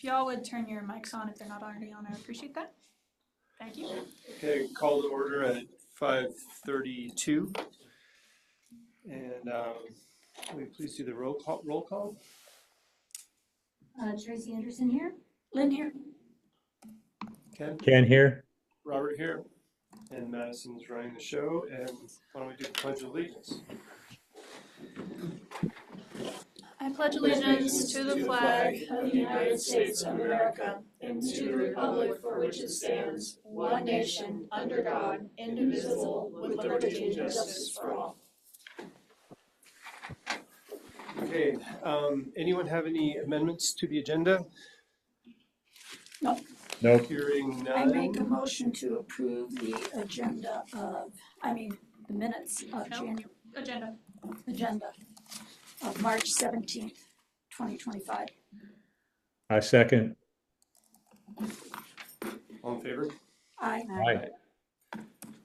If y'all would turn your mics on if they're not already on, I appreciate that. Thank you. Okay, call to order at 5:32. And will you please do the roll call? Tracy Anderson here. Lynn here. Ken here. Robert here. And Madison's running the show. And why don't we do the Pledge of Allegiance? I pledge allegiance to the flag of the United States of America and to the republic for which it stands, one nation, under God, indivisible, with liberty and justice for all. Okay, anyone have any amendments to the agenda? No. Nope. Hearing none. I make a motion to approve the agenda of, the minutes of agenda of March 17th, 2025. I second. All in favor? Aye. Aye.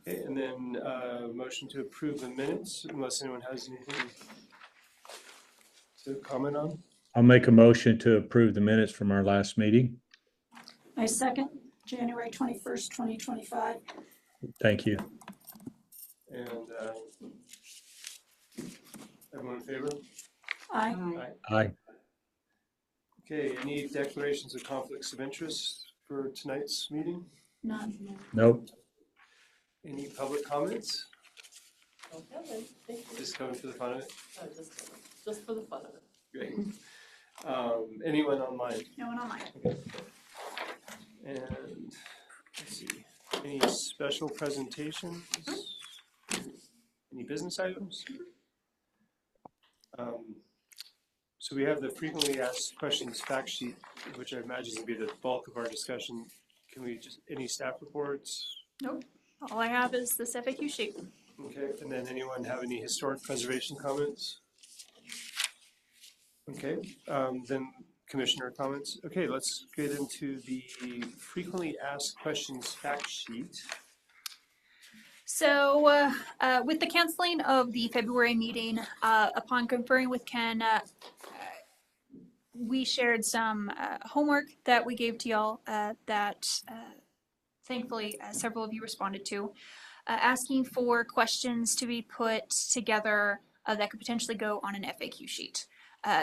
Okay, and then motion to approve the minutes, unless anyone has anything to comment on. I'll make a motion to approve the minutes from our last meeting. I second, January 21st, 2025. Thank you. And everyone in favor? Aye. Aye. Okay, any declarations of conflicts of interest for tonight's meeting? None. Nope. Any public comments? Okay, thank you. Just coming for the fun of it? No, just for the fun of it. Great. Anyone online? No one online. And let's see, any special presentations? Any business items? So we have the frequently asked questions fact sheet, which I imagine will be the bulk of our discussion. Can we just, any staff reports? Nope. All I have is this FAQ sheet. Okay, and then anyone have any historic preservation comments? Okay, then commissioner comments. Okay, let's get into the frequently asked questions fact sheet. So with the canceling of the February meeting, upon conferring with Ken, we shared some homework that we gave to y'all that thankfully several of you responded to, asking for questions to be put together that could potentially go on an FAQ sheet.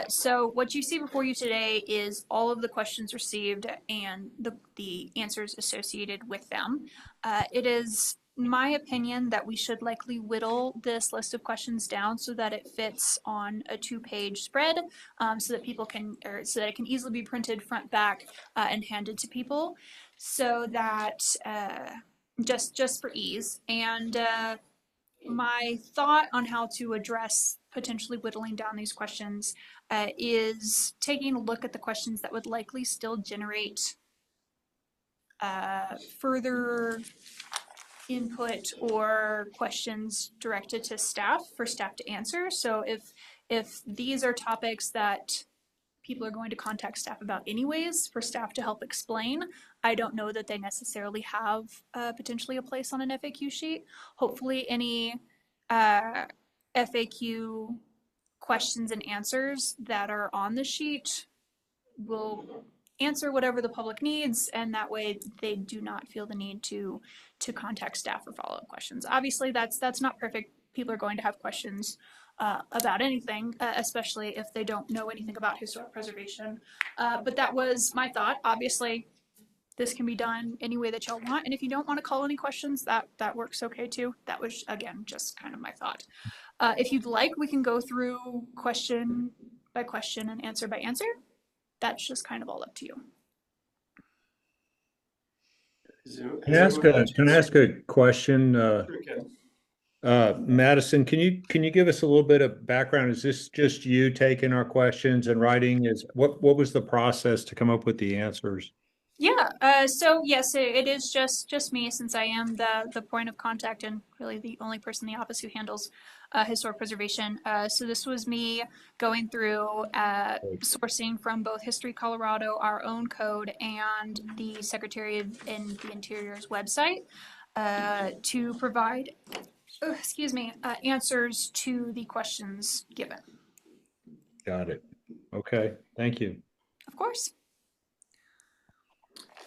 So what you see before you today is all of the questions received and the answers associated with them. It is my opinion that we should likely whittle this list of questions down so that it fits on a 2-page spread, so that people can, or so that it can easily be printed front back and handed to people, so that just for ease. And my thought on how to address potentially whittling down these questions is taking a look at the questions that would likely still generate further input or questions directed to staff for staff to answer. So if these are topics that people are going to contact staff about anyways for staff to help explain, I don't know that they necessarily have potentially a place on an FAQ sheet. Hopefully any FAQ questions and answers that are on the sheet will answer whatever the public needs, and that way they do not feel the need to contact staff for follow-up questions. Obviously that's not perfect. People are going to have questions about anything, especially if they don't know anything about historic preservation. But that was my thought. Obviously this can be done any way that y'all want, and if you don't want to call any questions, that works okay too. That was, again, just kind of my thought. If you'd like, we can go through question by question and answer by answer. That's just kind of all up to you. Can I ask a question? Madison, can you give us a little bit of background? Is this just you taking our questions and writing? What was the process to come up with the answers? Yeah, so yes, it is just me, since I am the point of contact and really the only person in the office who handles historic preservation. So this was me going through sourcing from both History Colorado, our own code, and the Secretary of the Interior's website to provide, answers to the questions given. Got it. Okay, thank you. Of course.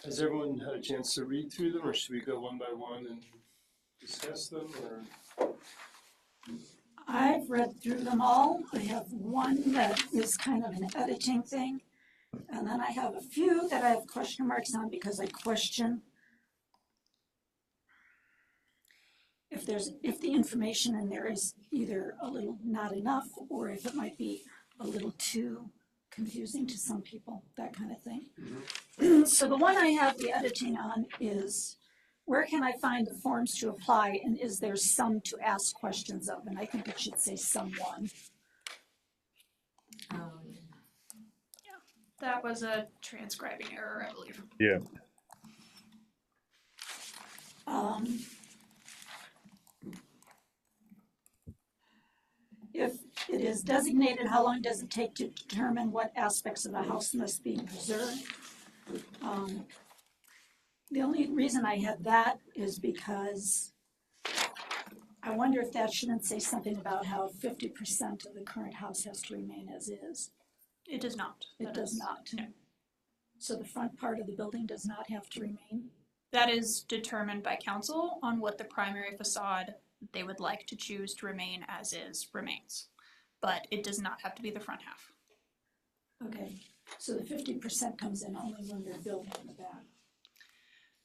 Has everyone had a chance to read through them, or should we go one by one and discuss them, or? I've read through them all. I have one that is kind of an editing thing. And then I have a few that I have question marks on because I question if the information in there is either a little not enough or if it might be a little too confusing to some people, that kind of thing. So the one I have the editing on is, where can I find the forms to apply, and is there some to ask questions of? And I think it should say someone. That was a transcribing error, I believe. Yeah. If it is designated, how long does it take to determine what aspects of the house must be preserved? The only reason I had that is because I wonder if that shouldn't say something about how 50% of the current house has to remain as is. It does not. It That does is- not. No. So the front part of the building does not have to remain? That is determined by council on what the primary facade they would like to choose to remain as is remains. But it does not have to be the front half. Okay, so the 50% comes in only when they're building in the back.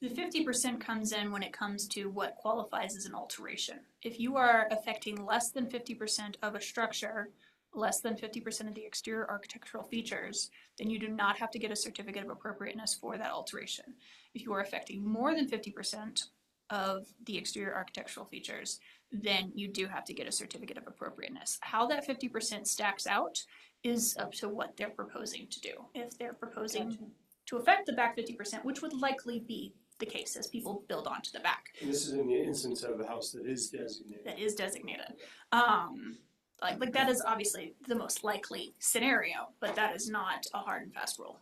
The 50% comes in when it comes to what qualifies as an alteration. If you are affecting less than 50% of a structure, less than 50% of the exterior architectural features, then you do not have to get a certificate of appropriateness for that alteration. If you are affecting more than 50% of the exterior architectural features, then you do have to get a certificate of appropriateness. How that 50% stacks out is up to what they're proposing to do. If they're proposing Gotcha. to affect the back 50%, which would likely be the case as people build onto the back, And this is in the instance of a house that is designated. that is designated. Like that is obviously the most likely scenario, but that is not a hard and fast rule.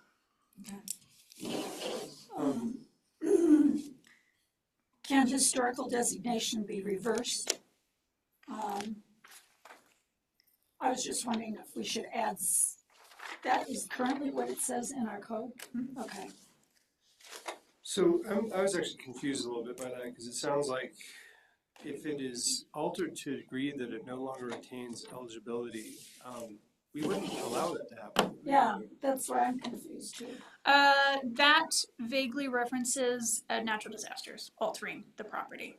Can historical designation be reversed? I was just wondering if we should add, that is currently what it says in our code? Okay, So I was actually confused a little bit by that, because it sounds like if it is altered to a degree that it no longer attains eligibility, we wouldn't allow that to happen. yeah, that's where I'm confused too. That vaguely references natural disasters altering the property.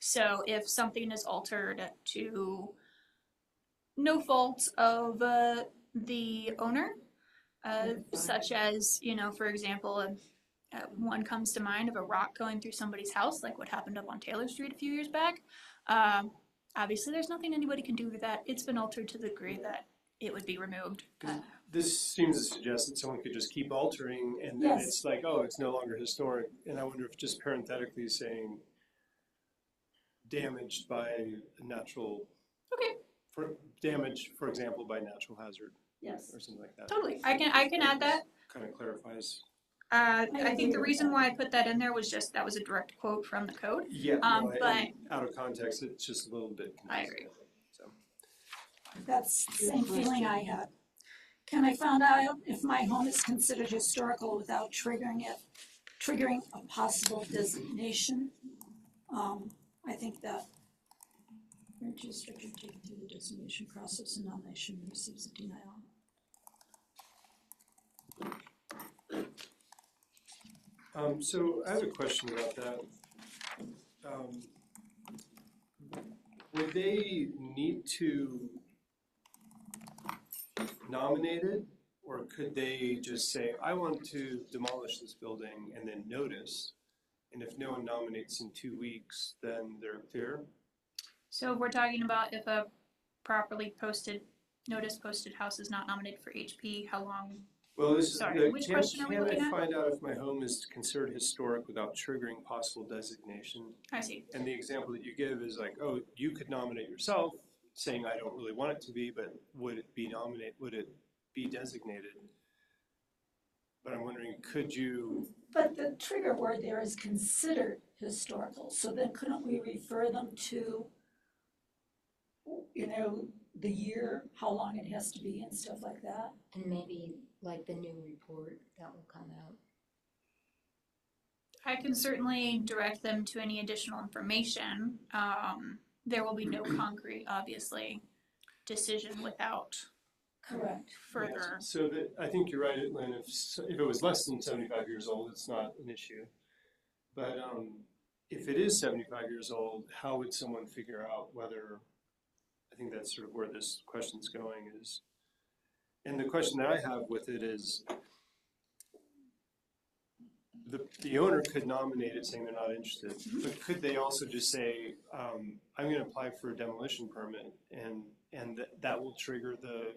So if something is altered to no fault of the owner, such as, you know, for example, one comes to mind of a rock going through somebody's house, like what happened up on Taylor Street a few years back. Obviously, there's nothing anybody can do with that. It's been altered to the degree that it would be removed. This seems to suggest that someone could just keep altering, and then Yes. it's like, oh, it's no longer historic. And I wonder if just parenthetically saying damaged by a natural, Okay, damage, for example, by natural hazard Yes. or something like that. totally. I can add that. Kind of clarifies. I think the reason why I put that in there was just that was a direct quote from the code. Yeah, but- out of context, it's just a little bit confusing. I agree. So. That's the same feeling I had. Can I find out if my home is considered historical without triggering a possible designation? I think that registered taken through the designation process and nomination receives a denial. So I have a question about that. Would they need to nominate it, or could they just say, I want to demolish this building and then notice? And if no one nominates in 2 weeks, then they're clear? So if we're talking about if a properly posted house is not nominated for HP, how long? Well, this is, Sorry, which question are we looking Can I at? find out if my home is considered historic without triggering possible designation? I see. And the example that you give is like, oh, you could nominate yourself, saying I don't really want it to be, but would it be designated? But I'm wondering, could you, But the trigger word there is considered historical, so then couldn't we refer them to, you know, the year, how long it has to be and stuff like that? And maybe like the new report that will come out. I can certainly direct them to any additional information. There will be no concrete, obviously, decision without Correct. further. So that, I think you're right, Lynn, if it was less than 75 years old, it's not an issue. But if it is 75 years old, how would someone figure out whether, I think that's sort of where this question's going is, and the question that I have with it is, the owner could nominate it saying they're not interested, but could they also just say, I'm going to apply for a demolition permit, and that will trigger the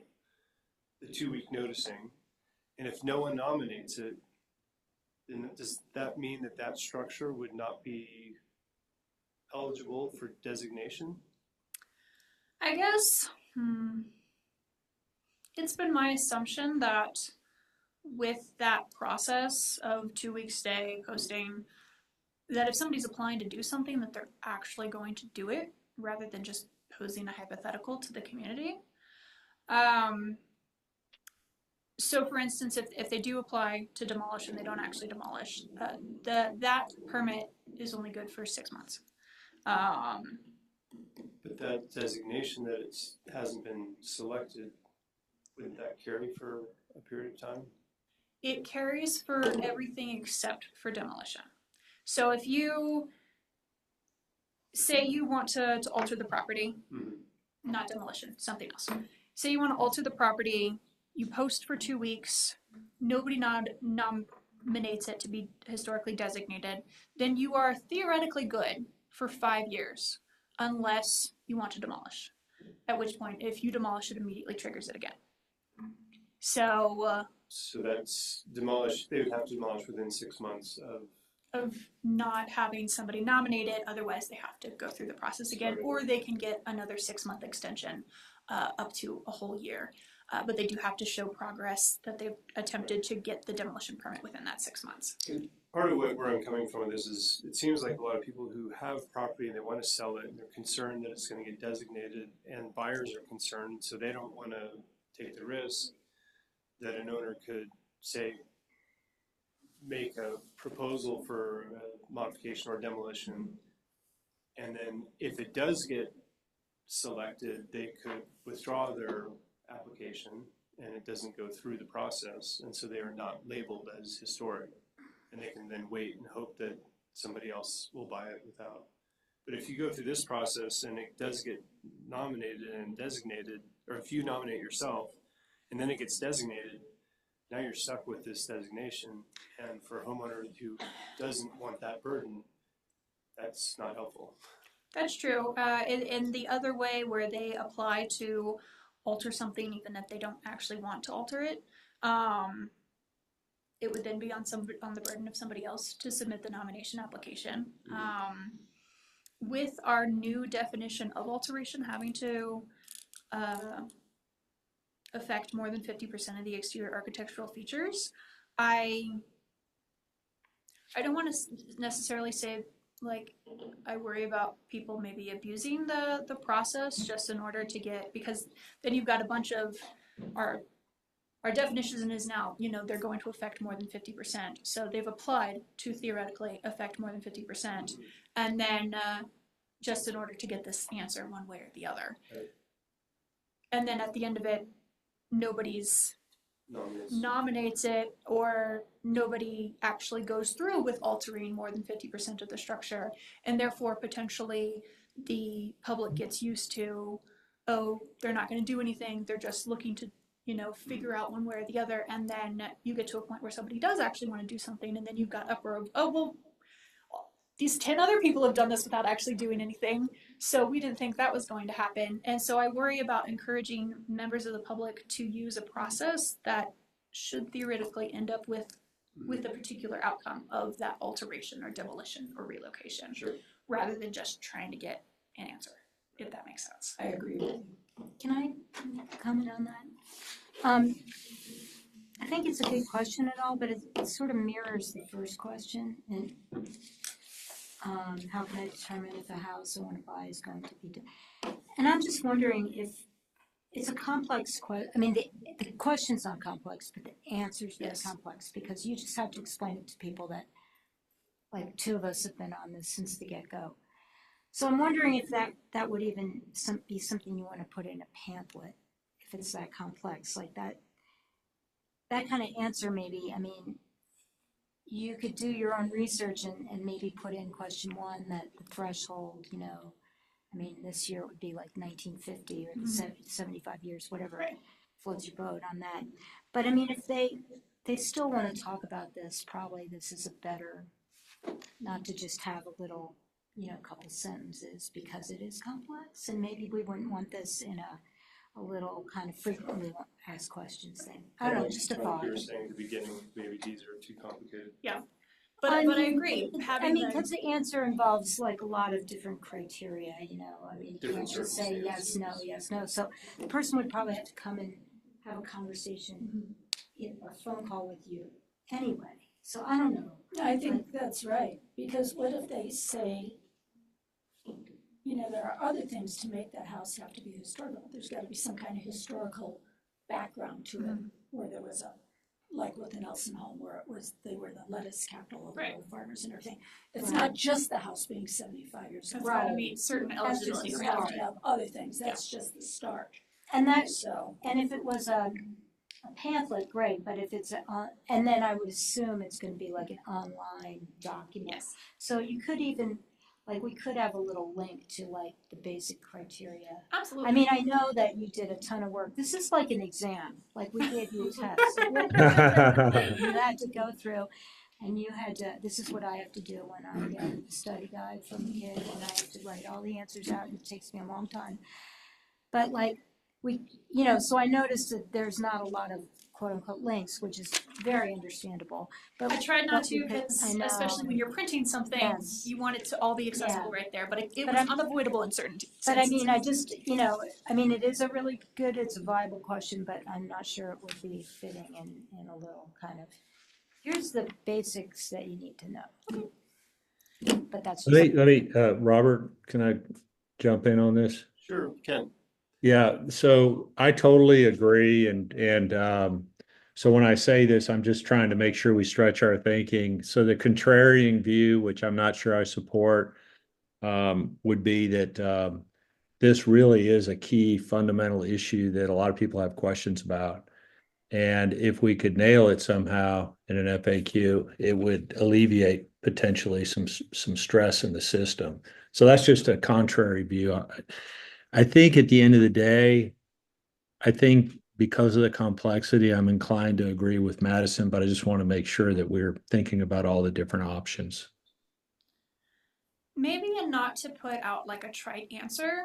2-week noticing, and if no one nominates it, then does that mean that that structure would not be eligible for designation? I guess, it's been my assumption that with that process of 2 week stay, posting, that if somebody's applying to do something, that they're actually going to do it rather than just posing a hypothetical to the community. So for instance, if they do apply to demolish and they don't actually demolish, that permit is only good for 6 months. But that designation that it hasn't been selected, wouldn't that carry for a period of time? It carries for everything except for demolition. So if you say you want to alter the property, not demolition, something else. Say you want to alter the property, you post for 2 weeks, nobody nominates it to be historically designated, then you are theoretically good for 5 years, unless you want to demolish. At which point, if you demolish, it immediately triggers it again. So that's demolished, they would have to demolish within 6 months of not having somebody nominated, otherwise they have to go through the process again, or they can get another 6-month extension up to a whole year. But they do have to show progress that they've attempted to get the demolition permit within that 6 months. Part of where I'm coming from with this is, it seems like a lot of people who have property and they want to sell it, and they're concerned that it's going to get designated, and buyers are concerned, so they don't want to take the risk that an owner could, say, make a proposal for a modification or demolition, and then if it does get selected, they could withdraw their application and it doesn't go through the process, and so they are not labeled as historic, and they can then wait and hope that somebody else will buy it without. But if you go through this process and it does get nominated and designated, or if you nominate yourself and then it gets designated, now you're stuck with this designation, and for a homeowner who doesn't want that burden, that's not helpful. That's true. In the other way, where they apply to alter something even if they don't actually want to alter it, it would then be on the burden of somebody else to submit the nomination application. With our new definition of alteration having to affect more than 50% of the exterior architectural features, I don't want to necessarily say, like, I worry about people maybe abusing the process just in order to get, because then you've got a bunch of our definition is now, they're going to affect more than 50%. So they've applied to theoretically affect more than 50%. And then just in order to get this answer one way or the other. Right. And then at the end of it, nobody's nominates it, or nobody actually goes through with altering more than 50% of the structure, and therefore potentially the public gets used to, oh, they're not going to do anything, they're just looking to figure out one way or the other, and then you get to a point where somebody does actually want to do something, and then you've got uproar of, oh, well, these 10 other people have done this without actually doing anything, so we didn't think that was going to happen. And so I worry about encouraging members of the public to use a process that should theoretically end up with a particular outcome of that alteration or demolition or relocation, Sure. rather than just trying to get an answer, if that makes sense. I agree with you. Can I comment on that? I think it's a good question at all, but it sort of mirrors the first question. And how can I determine if a house I want to buy is going to be done? And I'm just wondering if it's a complex question. I mean, the question's not complex, but the answer's very Yes. complex, because you just have to explain it to people that like two of us have been on this since the get-go. So I'm wondering if that would even be something you want to put in a pamphlet, if it's that complex, like that kind of answer maybe. I mean, you could do your own research and maybe put in question one that the threshold, you know, I mean, this year it would be like 1950 or 75 years, whatever Right. floats your boat on that. But I mean, if they still want to talk about this, probably this is a better, not to just have a little, you know, couple sentences, because it is complex, and maybe we wouldn't want this in a little kind of frequently asked questions thing. I don't know, just a Like thought. you were saying at the beginning, maybe these are too complicated. But I mean, agree. I Having mean, the because the answer involves like a lot of different criteria, you know, I mean, you Different can't just say yes, no, yes, no. So the person would probably have to come and have a conversation, a phone call with you anyway. So I don't know. I think that's right, because what if they say, you know, there are other things to make that house have to be historical. There's gotta be some kind of historical background to it, where there was like with the Nelson home, where it was, they were the lettuce capital of the Right. old farmers and everything. It's not just the house being 75 years That's old. gotta meet certain That's just eligibility the start criteria. of other things, that's just the start, And that, so. and if it was a pamphlet, great, but if it's and then I would assume it's gonna be like an online document. Yes. So you could even, like, we could have a little link to like the basic criteria. Absolutely. I mean, I know that you did a ton of work. This is like an exam, like we gave you a test. You had to go through, and you had to, this is what I have to do when I get a study guide from the kid, and I have to write all the answers out, and it takes me a long time. But like, we, you know, so I noticed that there's not a lot of quote unquote links, which is very understandable. But I tried not but we to, could- because I know. especially when you're printing something, Yes. you want it to all be accessible right there, but it But was I'm- unavoidable in certain But I senses. mean, I just, you know, I mean, it is a really good, it's a viable question, but I'm not sure it would be fitting in a little kind of, here's the basics that you need to know. But that's just, Let me, Robert, can I jump in on this? Sure, Ken. Yeah, so I totally agree, and so when I say this, I'm just trying to make sure we stretch our thinking. So the contrarian view, which I'm not sure I support, would be that this really is a key fundamental issue that a lot of people have questions about. And if we could nail it somehow in an FAQ, it would alleviate potentially some stress in the system. So that's just a contrary view. I think at the end of the day, I think because of the complexity, I'm inclined to agree with Madison, but I just want to make sure that we're thinking about all the different options. Maybe and not to put out like a trite answer,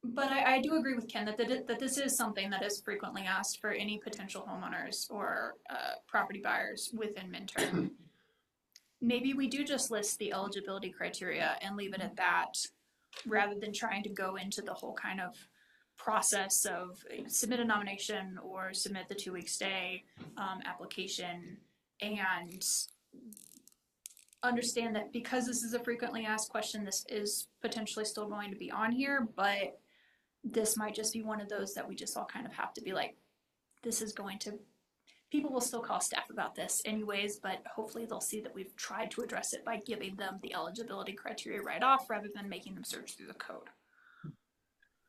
but I do agree with Ken that this is something that is frequently asked for any potential homeowners or property buyers within Minturn. Maybe we do just list the eligibility criteria and leave it at that, rather than trying to go into the whole kind of process of submit a nomination or submit the 2-week stay application, and understand that because this is a frequently asked question, this is potentially still going to be on here, but this might just be one of those that we just all kind of have to be like, this is going to, people will still call staff about this anyways, but hopefully they'll see that we've tried to address it by giving them the eligibility criteria right off rather than making them search through the code.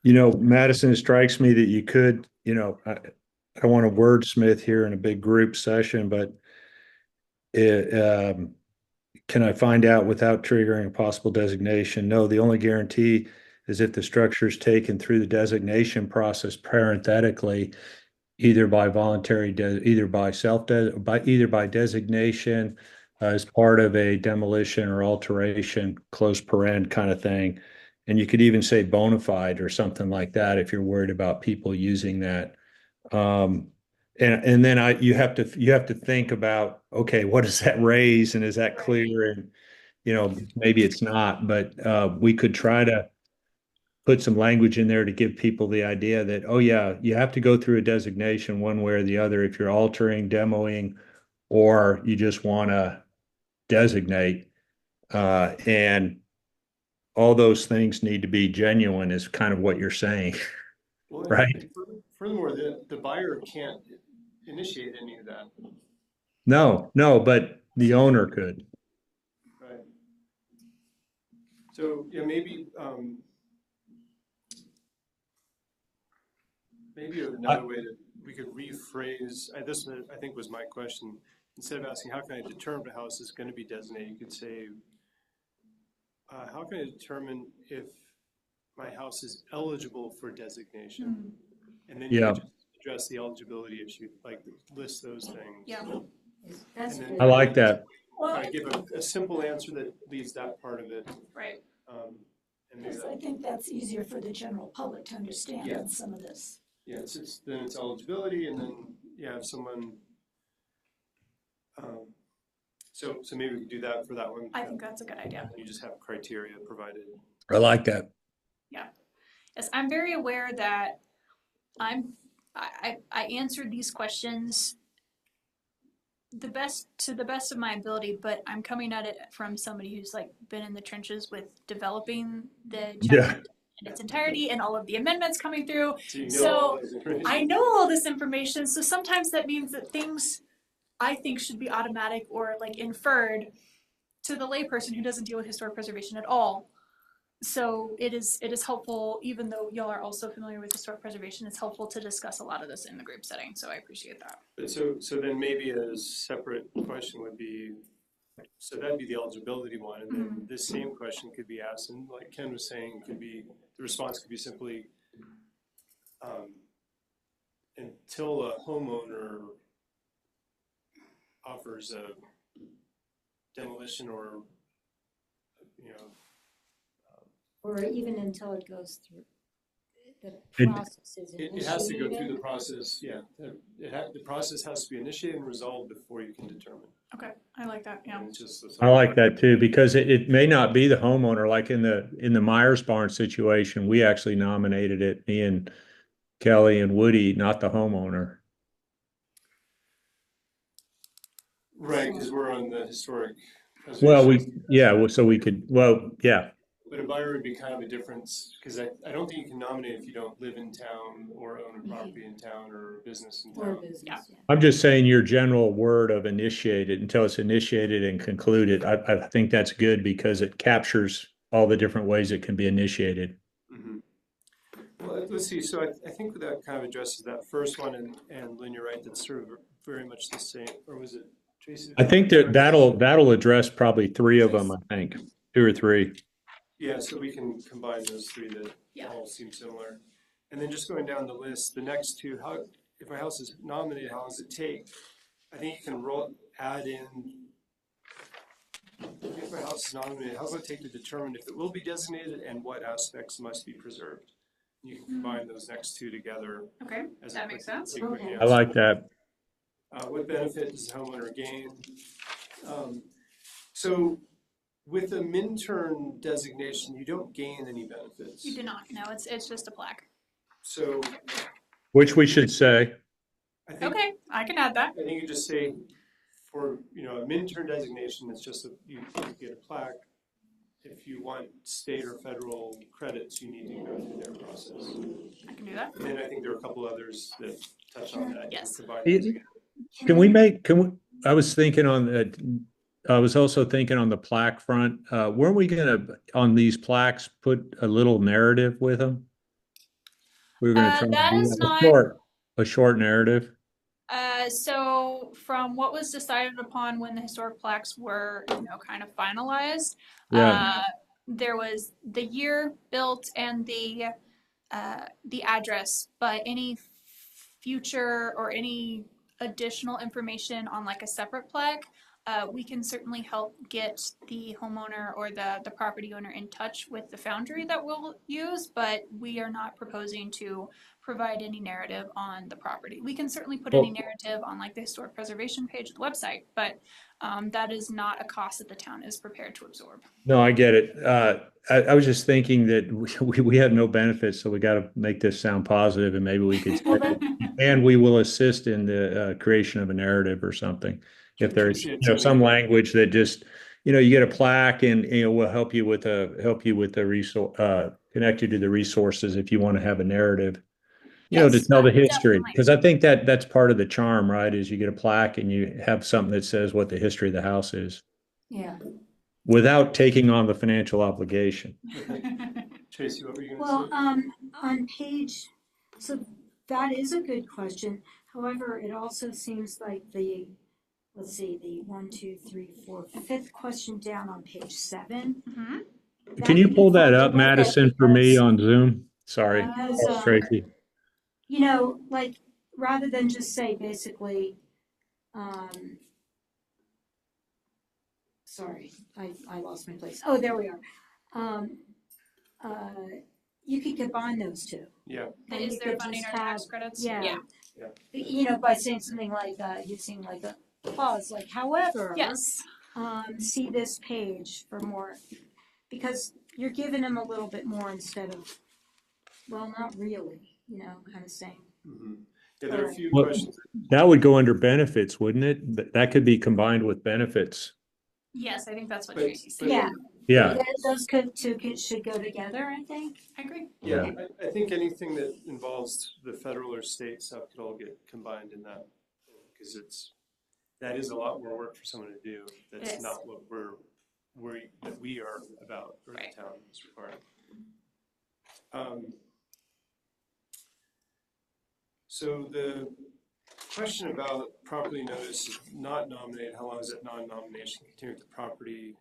You know, Madison, it strikes me that you could, you know, I don't want to wordsmith here in a big group session, but can I find out without triggering a possible designation? No, the only guarantee is if the structure is taken through the designation process parenthetically, either by voluntary, either by either by designation as part of a demolition or alteration, close paren kind of thing. And you could even say bona fide or something like that if you're worried about people using that. And then you have to think about, okay, what does that raise, and is that clear? And you know, maybe it's not, but we could try to put some language in there to give people the idea that, oh yeah, you have to go through a designation one way or the other if you're altering, demoing, or you just want to designate. And all those things need to be genuine is kind of what you're saying. Well, Right. Furthermore, the buyer can't initiate any of that. No, but the owner could. So, yeah, maybe, maybe another way that we could rephrase, this, I think was my question. Instead of asking, how can I determine a house is going to be designated, you could say, how can I determine if my house is eligible for designation? And then you Yeah. could just address the eligibility issue, like list those things. Yeah. That's And good. then I like that. I give a simple answer that leaves that part of it. Right. And maybe Because I think that's easier for the general public to understand Yeah. than some of this. yeah, then it's eligibility, and then if someone. So maybe we could do that for that one. I think that's a good idea. You just have criteria provided. I like that. Yes, I'm very aware that I answered these questions to the best of my ability, but I'm coming at it from somebody who's like been in the trenches with developing the Yeah. chapter in its entirety and all of the amendments coming through. So you know So, all those information. I know all this information, so sometimes that means that things I think should be automatic or like inferred to the layperson who doesn't deal with historic preservation at all. So it is helpful, even though y'all are also familiar with historic preservation, it's helpful to discuss a lot of this in the group setting, so I appreciate that. But so then maybe a separate question would be, so that'd be the eligibility one, and then this same question could be asked, and like Ken was saying, the response could be simply, until a homeowner offers a demolition or, Or even until it goes through the It- process is it has to go through the initiated. process, the process has to be initiated and resolved before you can determine. Okay, I like that, yeah. And it's just I like that too, because it may not be the homeowner, like in the Myers Barn situation, we actually nominated it, me and Kelly and Woody, not the homeowner. Right, because we're on the historic. Well, preservation. so we could, yeah, But a buyer would be kind of a difference, because I don't think you can nominate if you don't live in town or own a property in town or a business in Or town. business, Yeah. yeah. I'm just saying your general word of initiated, until it's initiated and concluded, I think that's good because it captures all the different ways it can be initiated. Mhm. Well, let's see, so I think that kind of addresses that first one, and Lynn, you're right, that's sort of very much the same, or was it Tracy? I think that'll address probably three of them, I think, two or three. Yeah, so we can combine those three that Yeah. all seem similar. And then just going down the list, the next two, if my house is nominated, how does it take? I think you can add in, if my house is nominated, how does it take to determine if it will be designated and what aspects must be preserved? You can combine those next two together. Okay, as a that quick- makes sense. quick Okay. answer. I like that. What benefit does the homeowner gain? So with a Minturn designation, you don't gain any benefits. You do not, no, it's just a plaque. So Which we should say. I think, Okay, I can add that. I think you just say for, a Minturn designation, it's just you get a plaque. If you want state or federal credits, you need to go through their process. I can do that. And then I think there are a couple others that touch on that. Yes. Combine It- those together. I was thinking I was also thinking on the plaque front, weren't we gonna, on these plaques, put a little narrative with them? We were gonna try That to do is not- a short narrative. So from what was decided upon when the historic plaques were, kind of finalized, Yeah. there was the year built and the address, but any future or any additional information on like a separate plaque, we can certainly help get the homeowner or the property owner in touch with the foundry that we'll use, but we are not proposing to provide any narrative on the property. We can certainly put any narrative on like the historic preservation page of the website, but that is not a cost that the town is prepared to absorb. No, I get it. I was just thinking that we have no benefits, so we gotta make this sound positive, and maybe we could, and we will assist in the creation of a narrative or something. If there's, some language that just, you get a plaque and, we'll help you with the resource, connect you to the resources if you want to have a narrative, to Yes, tell the history. definitely. Because I think that's part of the charm, right? Is you get a plaque and you have something that says what the history of the house is. Yeah. without taking on the financial obligation. Tracy, what were you Well, gonna say? on page, so that is a good question. However, it also seems like let's see, the 1, 2, 3, 4, fifth question down on page 7. Mhm. Can you pull that up, Madison, for me on Zoom? Sorry, Because, Tracy. you know, like, rather than just say basically, sorry, I lost my place. Oh, there we are. You could combine those two. Yeah, And Is you there could funding just or tax credits? Yeah. Yeah. You know, by saying something like, using like a clause, like, however. Yes. See this page for more, because you're giving them a little bit more instead of, well, not really, you know, kind of saying. mhm. Yeah, there are a few Well, questions. that would go under benefits, wouldn't it? That could be combined with benefits. Yes, I think that's what But- Tracy said. Yeah. Yeah, Those should go together, I think. I agree. Yeah, I think anything that involves the federal or state stuff could all get combined in that, because that is a lot more work for someone to do. It That's is. not what that we are about, or Right. the town is requiring. So the question about properly noticed, not nominated, how long is that non-nomination continue with the property?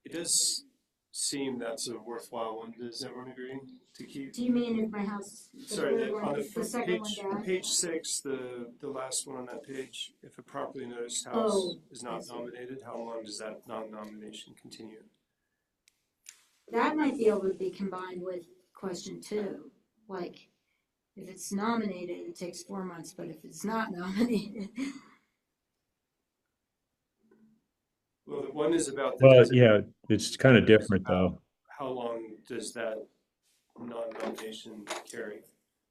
It does seem that's a worthwhile one. Does everyone agree to keep? Do you mean in my house? Sorry, third on the the second one down? page 6, the last one on that page, if a properly noticed house Oh, is I not see. nominated, how long does that non-nomination continue? That might be able to be combined with question 2, like, if it's nominated, it takes 4 months, but if it's not nominated. Well, the one is about the well, designation. yeah, it's kind of different though. How long does that non-nomination carry? I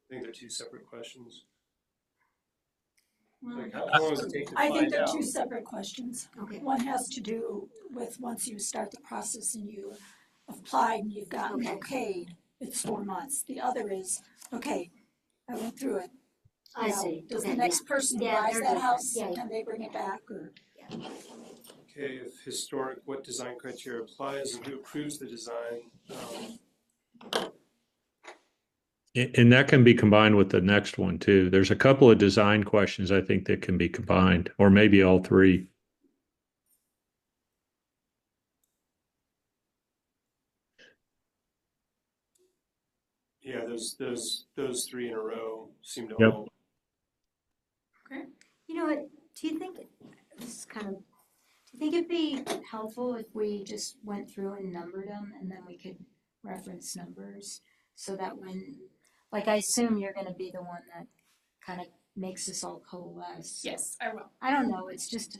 think they're two separate questions. Like, how long does it take to I think find they're out? two separate questions. Okay. One has to do with once you start the process and you applied and you've gotten Okay. okayed, it's 4 months. The other is, okay, I went through it. I Now, see. Does Okay, the next person who Yeah, buys they're that different. house, Yeah, yeah. can they bring it back or? Okay, if historic, what design criteria applies and who approves the design? And that can be combined with the next one too. There's a couple of design questions I think that can be combined, or maybe all three. Yeah, those three in a row seem to Yep. all. You know what, do you think, this is kind of, do you think it'd be helpful if we just went through and numbered them and then we could reference numbers? So that when, like, I assume you're gonna be the one that kind of makes this all coalesce. Yes, I will. I don't know, it's just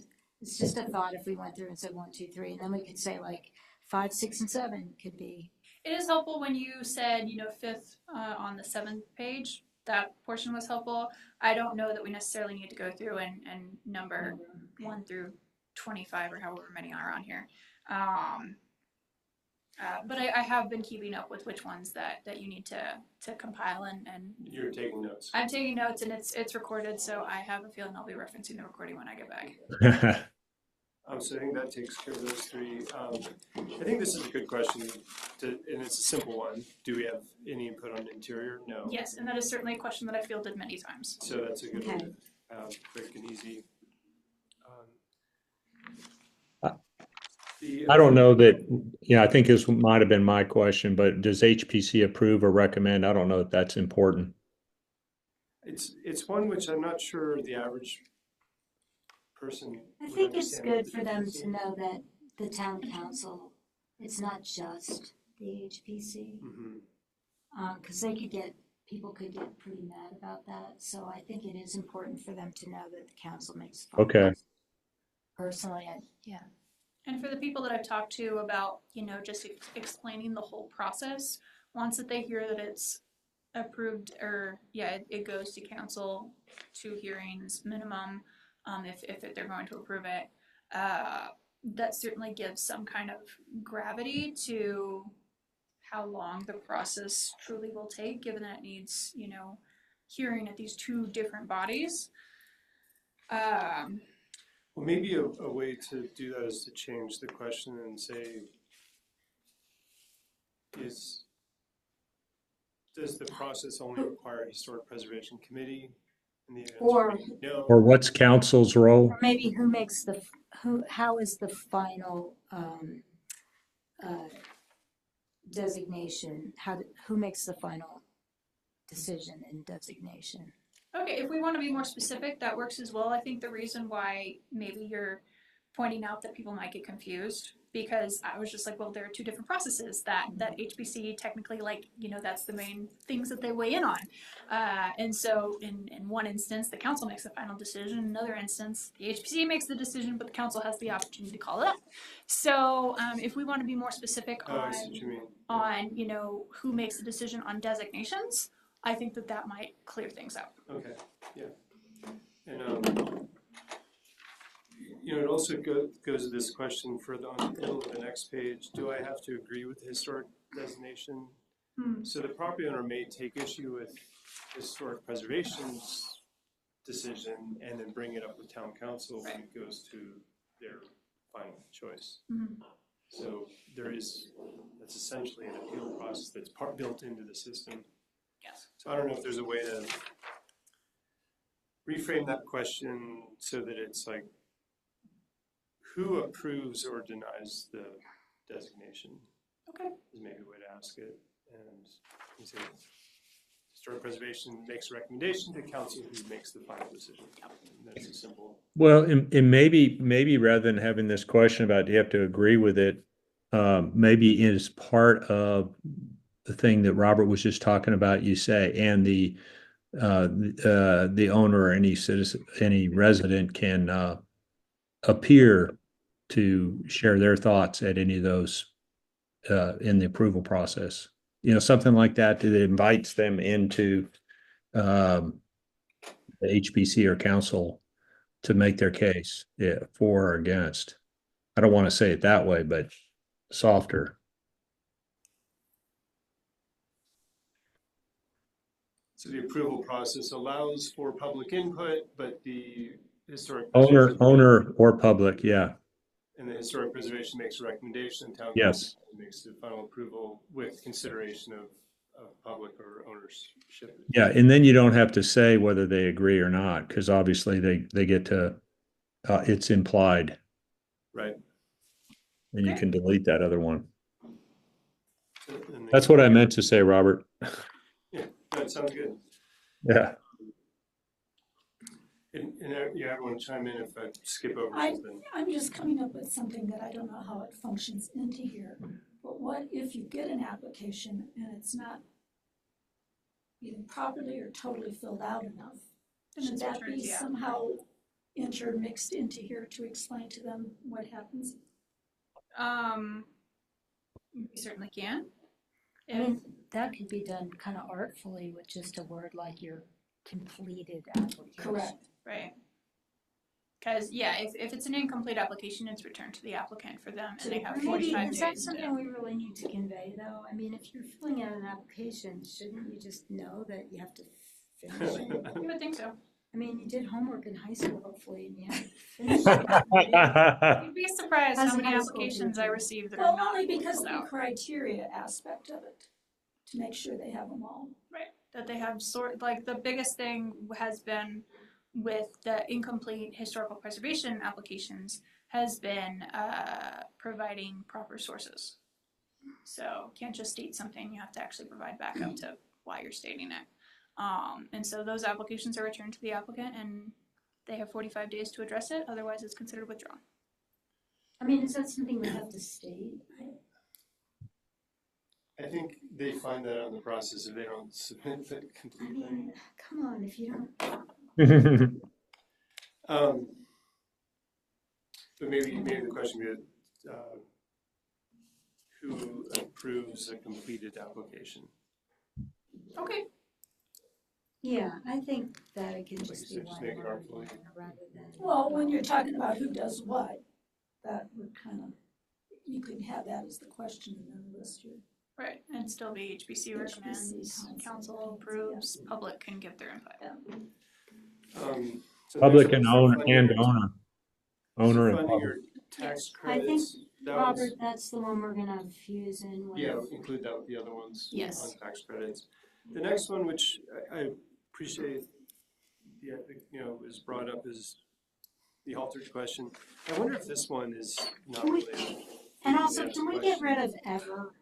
a thought if we went through and said 1, 2, 3, and then we could say like 5, 6, and 7 could be. It is helpful when you said, fifth on the 7th page. That portion was helpful. I don't know that we necessarily need to go through and number 1 through 25 or however many are on here. But I have been keeping up with which ones that you need to compile and You're taking notes. I'm taking notes and it's recorded, so I have a feeling I'll be referencing the recording when I get back. So I think that takes care of those three. I think this is a good question, and it's a simple one. Do we have any input on interior? No. Yes, and that is certainly a question that I fielded many times. So that's a good Okay. one to have quick and easy. I don't know that, I think this might have been my question, but does HPC approve or recommend? I don't know if that's important. It's one which I'm not sure the average person. I would think it's understand. good for them to know that the town council, it's not just the HPC. Mhm. Because people could get pretty mad about that, so I think it is important for them to know that the council makes. Okay. Personally, And for the people that I've talked to about, just explaining the whole process, once that they hear that it's approved or, it goes to council, 2 hearings minimum, if they're going to approve it, that certainly gives some kind of gravity to how long the process truly will take, given that it needs, hearing at these 2 different bodies. Well, maybe a way to do that is to change the question and say, does the process only require a historic preservation committee? And the answer Or- may be no. Or what's council's role? Or maybe who makes the, how is the final, designation, who makes the final decision and designation? Okay, if we want to be more specific, that works as well. I think the reason why maybe you're pointing out that people might get confused, because I was just like, well, there are two different processes that HBC technically, like, you know, that's the main things that they weigh in on. And so in one instance, the council makes the final decision. In another instance, the HBC makes the decision, but the council has the opportunity to call it up. So if we want to be more specific Oh, I see what you mean. on, you know, who makes the decision on designations, I think that might clear things up. Okay, yeah. And, you know, it also goes to this question further on the middle of the next page. Do I have to agree with the historic designation? So the property owner may take issue with historic preservation's decision and then bring it up with town council when it goes to their final choice. So that's essentially an appeal process that's built into the system. Yes. So I don't know if there's a way to reframe that question so that it's like, who approves or denies the designation? Okay. Is maybe a way to ask it. And you say, historic preservation makes a recommendation to council who makes the final decision. And that's a simple. Well, and maybe rather than having this question about do you have to agree with it, maybe it is part of the thing that Robert was just talking about, you say, and the owner or any citizen, any resident can appear to share their thoughts at any of those in the approval process. You know, something like that invites them into the HBC or council to make their case, for or against. I don't want to say it that way, but softer. So the approval process allows for public input, but the historic Owner preservation or public, yeah. and the historic preservation makes a recommendation, town Yes. council makes the final approval with consideration of public or ownership. Yeah, and then you don't have to say whether they agree or not, because obviously they get to, it's implied, Right. and you Okay. can delete that other one. And That's what I meant to say, Robert. Yeah, that sounds good. Yeah. And yeah, everyone chime in if I skip over I- something. I'm just coming up with something that I don't know how it functions into here. But what if you get an application and it's not either properly or totally filled out enough? Then Should it's that returned be to the somehow intermixed into here to explain to them what happens? We certainly can. I mean, that could be done kind of artfully with just a word like your completed application. Correct. Right. Because, yeah, if it's an incomplete application, it's returned to the applicant for them, and they have Maybe, 45 is days. that to- something we really need to convey though? I mean, if you're filling out an application, shouldn't you just know that you have to finish it? You would think so. I mean, you did homework in high school hopefully and you have to finish it. You'd be surprised As how a many high school applications I teacher. receive that Well, are not only because filled of the out. criteria aspect of it, to make sure they have them all. That they have like the biggest thing has been with the incomplete historical preservation applications has been providing proper sources. So you can't just state something, you have to actually provide backup to why you're stating it. And so those applications are returned to the applicant and they have 45 days to address it, otherwise it's considered withdrawn. I mean, is that something we have to state? I think they find that out in the process if they don't submit the I complete thing. mean, come on, if you don't, But maybe the question would be, who approves a completed application? Okay. yeah, I think that it could Like just you be said, just one make it word artfully. rather than. Well, when you're talking about who does what, that would kind of, you could have that as the question and then list your. Right, and still be HBC recommends, council council recommends, approves, public can give their input. So Public there's and a owner funding- and owner. owner and Funding public. or tax I think, credits, that Robert, was, that's the one we're gonna fuse in with. yeah, include that with the other ones Yes. on tax credits. The next one, which I appreciate, yeah, you know, is brought up is the altered question. I wonder if this one is not Can we- related. And also, Yes, can we get rid of ever?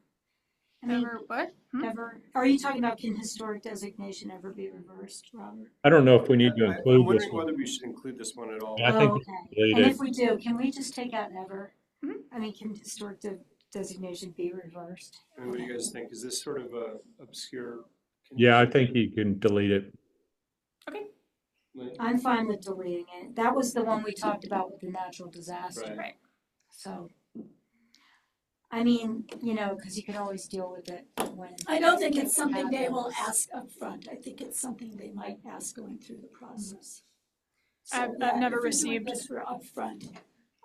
I mean, Ever what? ever, are you talking about can historic designation ever be reversed, Robert? I don't know if we need to I'm include this wondering one. whether we should include this one at all. Yeah, I think Oh, we okay. delete And it. if we do, can we just take out ever? Mhm. I mean, can historic designation be reversed? I mean, what do you guys think? Is this sort of a obscure? Yeah, I condition? think you can delete it. Like- I'm fine with deleting it. That was the one we talked about with the natural disaster. Right. Right. So, I mean, you know, because you can always deal with it when. I don't think it's something they will ask up front. I think it's something they might ask going through the process. So, I've yeah, never if we're doing received- this for upfront.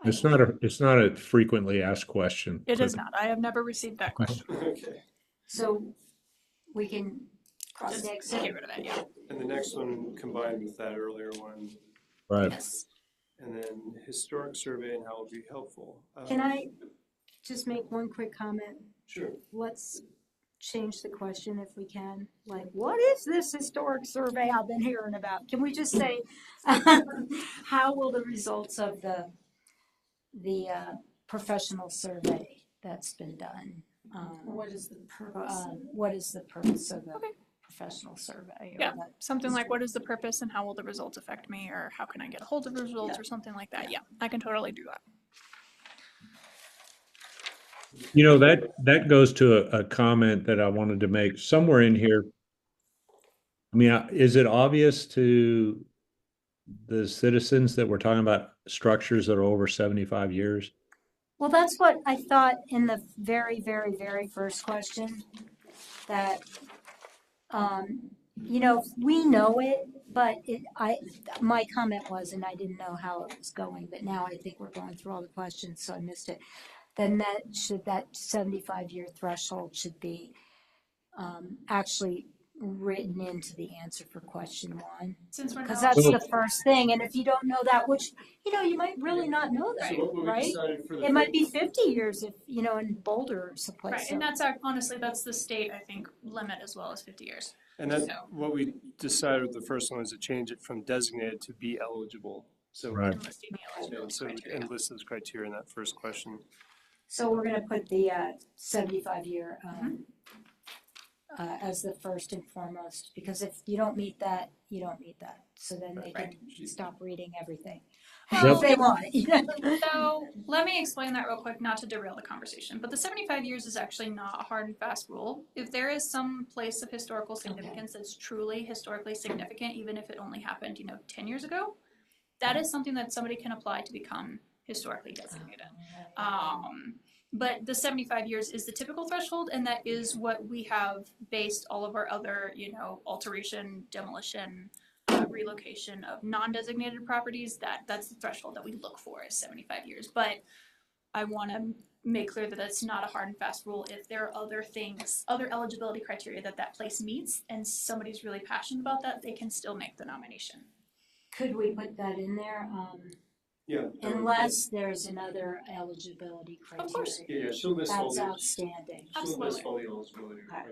It's not a frequently asked question. It is not. I have never received that question. Okay, So, we can cross Just nix get it. rid of that, yeah. and the next one combined with that earlier one, Right. Yes. and then historic survey and how it will be helpful. Can I just make one quick comment? Sure. Let's change the question if we can. Like, what is this historic survey I've been hearing about? Can we just say, how will the results of the professional survey that's been done? What is the purpose? What is the purpose of the Okay. professional survey? or Yeah. that- Something like, what is the purpose and how will the results affect me, or how can I get a hold of the results, or something like that. Yeah, I can totally do that. You know, that goes to a comment that I wanted to make somewhere in here. I mean, is it obvious to the citizens that we're talking about structures that are over 75 years? Well, that's what I thought in the very, very, very first question, that, you know, we know it, but my comment was, and I didn't know how it was going, but now I think we're going through all the questions, so I missed it. Then that 75-year threshold should be, actually written into the answer for question one. Since we're Because now, that's the first thing, and if you don't know that, which, you know, you might really not know So that, what we right? decided for the. It might be 50 years if, you know, in Boulder or someplace. right, and that's honestly, that's the state, I think, limit as well as 50 years. And then So- what we decided with the first one was to change it from designated to be eligible. So, Right. And listing the yeah, eligibility so criteria. and list those criteria in that first question. So we're gonna put the 75-year Mm-hmm. as the first and foremost, because if you don't meet that, you don't meet that. So then they Right. can stop reading everything. Well, If they want, you know? So let me explain that real quick, not to derail the conversation. But the 75 years is actually not a hard and fast rule. If there is some place of historical significance that's truly historically significant, even if it only happened, 10 years ago, that is something that somebody can apply to become historically designated. But the 75 years is the typical threshold, and that is what we have based all of our other, alteration, demolition, relocation of non-designated properties. That's the threshold that we look for is 75 years. But I want to make clear that that's not a hard and fast rule. If there are other things, other eligibility criteria that place meets, and somebody's really passionate about that, they can still make the nomination. Could we put that in there? Yeah. Unless there's another eligibility criteria. Of course. Yeah, she'll list all That's the, outstanding. she'll list Absolutely. all the eligibility Okay.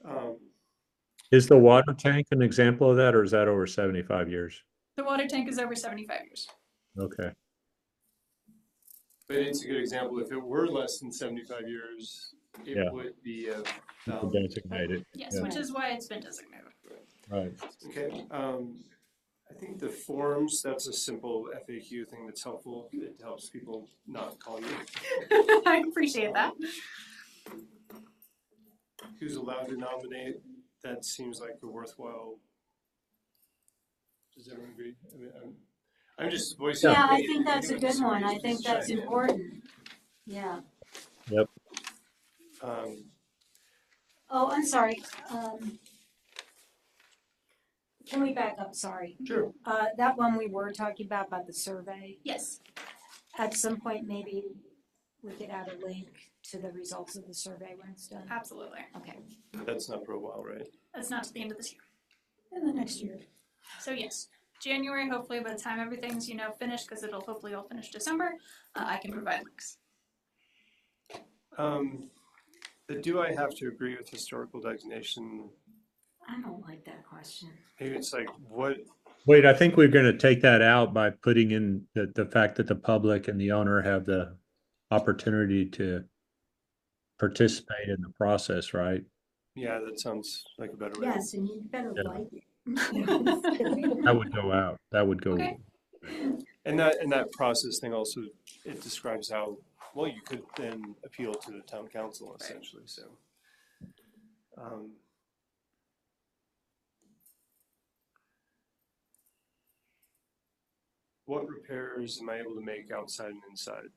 criteria. Is the water tank an example of that, or is that over 75 years? The water tank is over 75 years. Okay. But it's a good example. If it were less than 75 years, it Yeah. would be People valid. designated. Yes, Yeah. which is why it's been designated. Right. Okay, I think the forms, that's a simple FAQ thing that's helpful. It helps people not call you. I appreciate that. Who's allowed to nominate, that seems like a worthwhile. Does everyone agree? I mean, I'm just voicing. Yeah, I opinion. think that's a good one. I think that's Check. important. Yeah. Oh, I'm sorry. Can we back up? Sorry. Sure. That one we were talking about the survey. Yes. At some point, maybe we could add a link to the results of the survey when it's done. Absolutely. Okay. That's not for a while, right? That's not to the end of this year. In the next year. So yes, January, hopefully by the time everything's, finished, because it'll hopefully all finish December, I can provide links. But do I have to agree with historical designation? I don't like that question. Maybe it's like, what, Wait, I think we're going to take that out by putting in the fact that the public and the owner have the opportunity to participate in the process, right? yeah, that sounds like a better way. Yes, and you better Yeah. like it. That would go out. That would go. Okay. And that process thing also, it describes how, well, you could then appeal to the town council essentially, so. What repairs am I able to make outside and inside?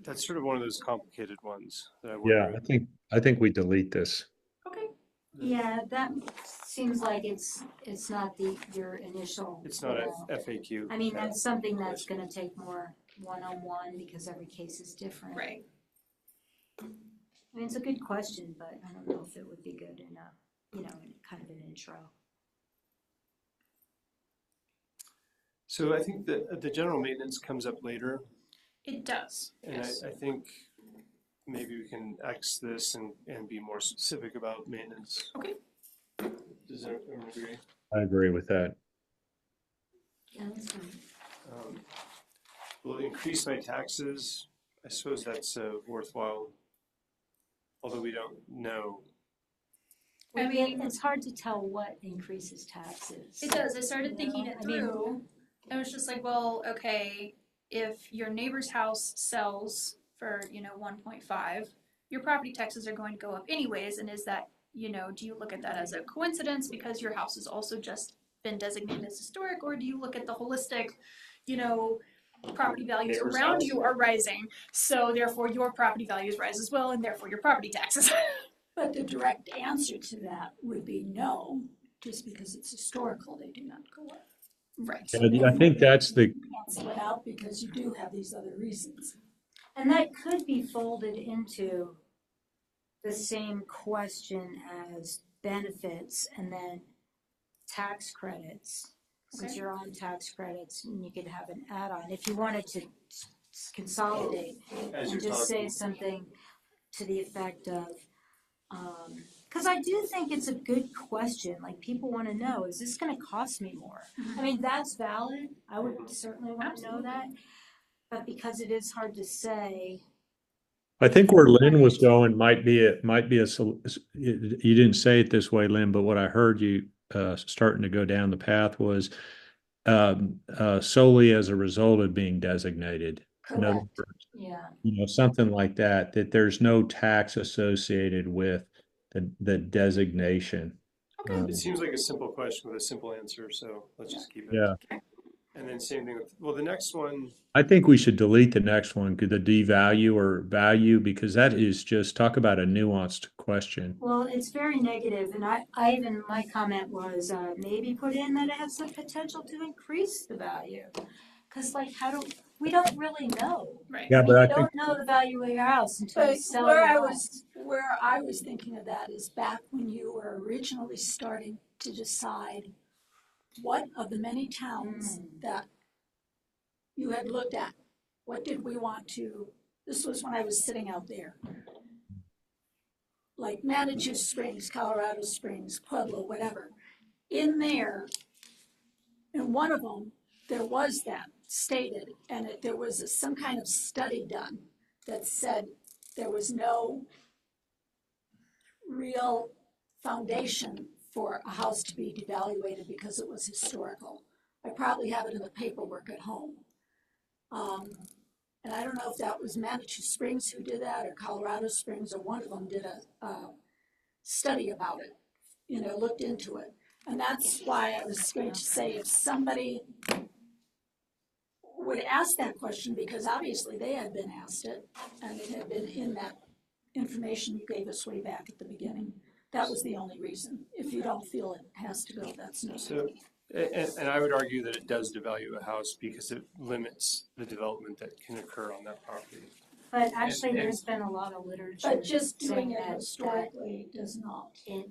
That's sort of one of those complicated ones that I Yeah, wonder. I think we delete this. Okay. Yeah, that seems like it's not your initial. It's not a goal. FAQ. I mean, yeah. that's something that's gonna take more one-on-one because every case is different. Right. I mean, it's a good question, but I don't know if it would be good in in kind of an intro. So I think that the general maintenance comes up later, It does. and Yes. I think maybe we can X this and be more specific about maintenance. Okay. Does everyone agree? I agree with that. Yeah, that's fine. Will it increase my taxes? I suppose that's worthwhile, although we don't know. I mean- It's hard to tell what increases taxes. It does. I started thinking it I mean- through. I was just like, well, okay, if your neighbor's house sells for, 1.5, your property taxes are going to go up anyways. And is that, do you look at that as a coincidence because your house has also just been designated as historic, or do you look at the holistic, property values Neighbor's around house. you are rising, so therefore your property values rise as well, and therefore your property taxes. But the direct answer to that would be no, just because it's historical, they do not go up. Right. And I think that's the, Cancel it out because you do have these other reasons. And that could be folded into the same question as benefits and then tax credits. Since Okay. you're on tax credits, and you could have an add-on, if you wanted to consolidate As and you're just say talking, something to the effect of, because I do think it's a good question, like people want to know, is this going to cost me more? I mean, that's valid, I would certainly want to know that, but because it is hard to say. I think where Lynn was going might be you didn't say it this way, Lynn, but what I heard you starting to go down the path was solely as a result of being designated. In other Correct. words, Yeah. something like that, that there's no tax associated with the designation. Okay. it seems like a simple question with a simple answer, so let's just keep it. Yeah, And then same thing with, well, the next one, I think we should delete the next one, the devalue or value, because that is just, talk about a nuanced question. Well, it's very negative, and I even, my comment was, maybe put in that it has the potential to increase the value. Cause like, we don't really know. Right. Yeah, I mean, but I you think, don't know the value of your house until But you sell where your I house. was thinking of that is back when you were originally starting to decide what of the many towns that you had looked at, what did we want to, this was when I was sitting out there. Like Manitou Springs, Colorado Springs, Pueblo, whatever. In there, in one of them, there was that stated, and there was some kind of study done that said there was no real foundation for a house to be devaluated because it was historical. I probably have it in the paperwork at home. And I don't know if that was Manitou Springs who did that, or Colorado Springs, or one of them did a study about it, looked into it. And that's why I was going to say, if somebody would ask that question, because obviously they had been asked it, and it had been in that information you gave us way back at the beginning. That was the only reason. If you don't feel it has to go, that's no. so, and I would argue that it does devalue a house because it limits the development that can occur on that property. But actually, And- there's been a lot of literature. But just doing saying it that historically does not. it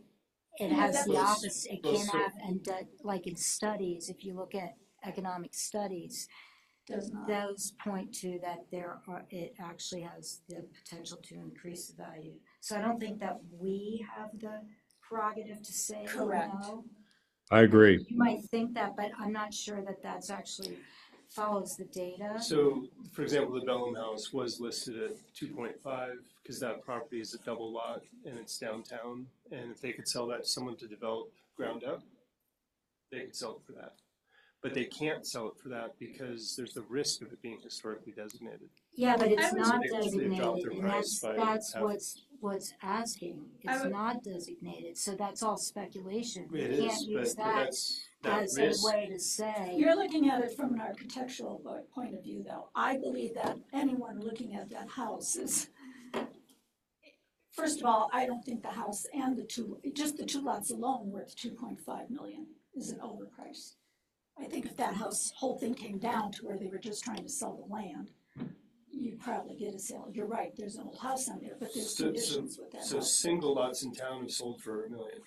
it Yeah, has the that's- opposite, it well, can so- have, and like in studies, if you look at economic studies, Does not. those point to that it actually has the potential to increase the value. So I don't think that we have the prerogative to say Correct. no. I agree. You might think that, but I'm not sure that that's actually follows the data. So, for example, the Bellum House was listed at 2.5 because that property is a double lot and it's downtown. And if they could sell that to someone to develop ground up, they could sell it for that. But they can't sell it for that because there's the risk of it being historically designated. Yeah, but it's I was- not They dropped designated, their and price by that's half. what's asking. I It's would- not designated, so that's all speculation. You It can't is, use but that that's, that as risk. a way to say. You're looking at it from an architectural point of view, though. I believe that anyone looking at that house is, first of all, I don't think the house and just the two lots alone worth 2.5 million is an overprice. I think if that whole thing came down to where they were just trying to sell the land, you'd probably get a sale. You're right, there's an old house on there, but there's So- conditions with that So house. single lots in town have sold for $1 million.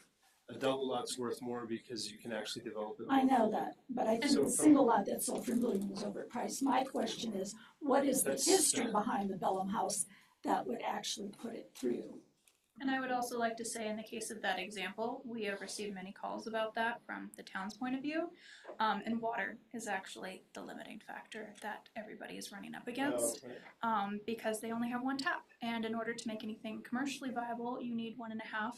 A double lot's worth more because you can actually develop it. I know that, but I think So the from- single lot that sold for $1 million was overpriced. My question is, what is the That's- history behind the Bellum House that would actually put it through? And I would also like to say, in the case of that example, we have received many calls about that from the town's point of view. And water is actually the limiting factor that everybody is running up against, Right. because they only have one tap. And in order to make anything commercially viable, you need 1.5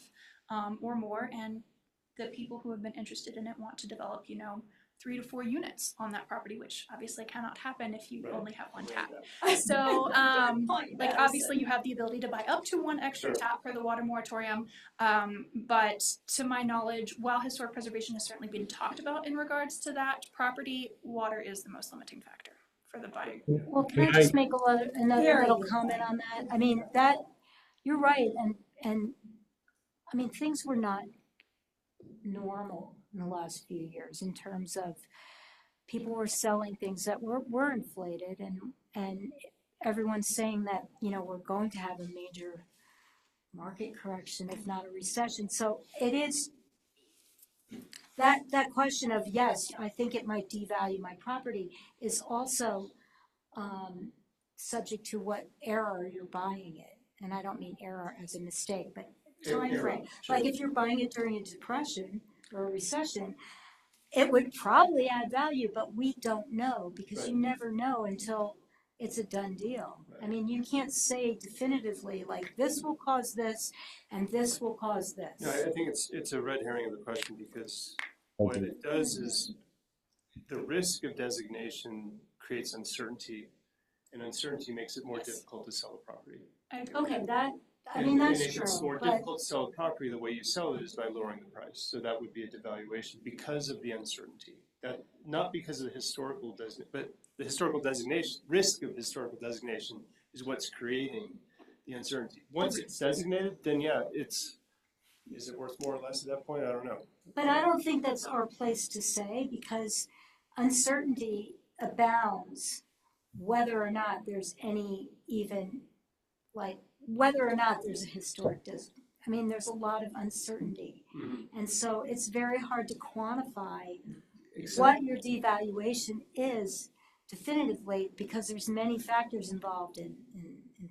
or more. And the people who have been interested in it want to develop, 3 to 4 units on that property, which obviously cannot happen if you Right. only have one tap. Right. So, Point, like Madison. obviously you have the ability to buy up to one extra Sure. tap per the water moratorium. But to my knowledge, while historic preservation has certainly been talked about in regards to that property, water is the most limiting factor for the buying. Well, can I Can just make another Very little good comment point. on that? I mean, you're right, and I mean, things were not normal in the last few years in terms of people were selling things that were inflated, and everyone's saying that, we're going to have a major market correction, if not a recession. So it is that question of, yes, I think it might devalue my property is also subject to what era you're buying it. And I don't mean error as a mistake, but time Era, frame. sure. Like if you're buying it during a depression or a recession, it would probably add value, but we don't know because you Right. never know until it's a done deal. I mean, you can't say definitively like this will cause this and this will cause this. No, I think it's a red herring of the question because what it does is the risk of designation creates uncertainty, and uncertainty makes it more Yes. difficult to sell a property. I agree. Okay, that's And true, if it's more but difficult to sell a property, the way you sell it is by lowering the price. So that would be a devaluation because of the uncertainty. That not because of the historical designation, but the historical designation, risk of historical designation is what's creating the uncertainty. Once it's designated, then yeah, is it worth more or less at that point? I don't know. But I don't think that's our place to say because uncertainty abounds whether or not there's any even, like, whether or not there's a historic I mean, there's a lot of uncertainty. And so it's very hard to quantify what your devaluation is definitively because there's many factors involved in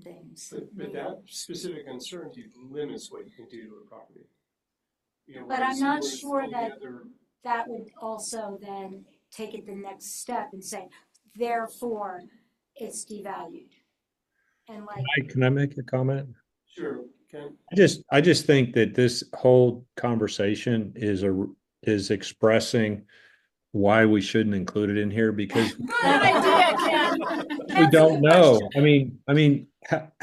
things. But that specific uncertainty limits what you can do to a property. But I'm not whereas sure all the that- other- That would also then take it the next step and say, therefore, it's devalued. And like, Can I make a comment? Sure, Ken. I just think that this whole conversation is expressing why we shouldn't include it in here because Good idea, Ken. we don't know. I mean,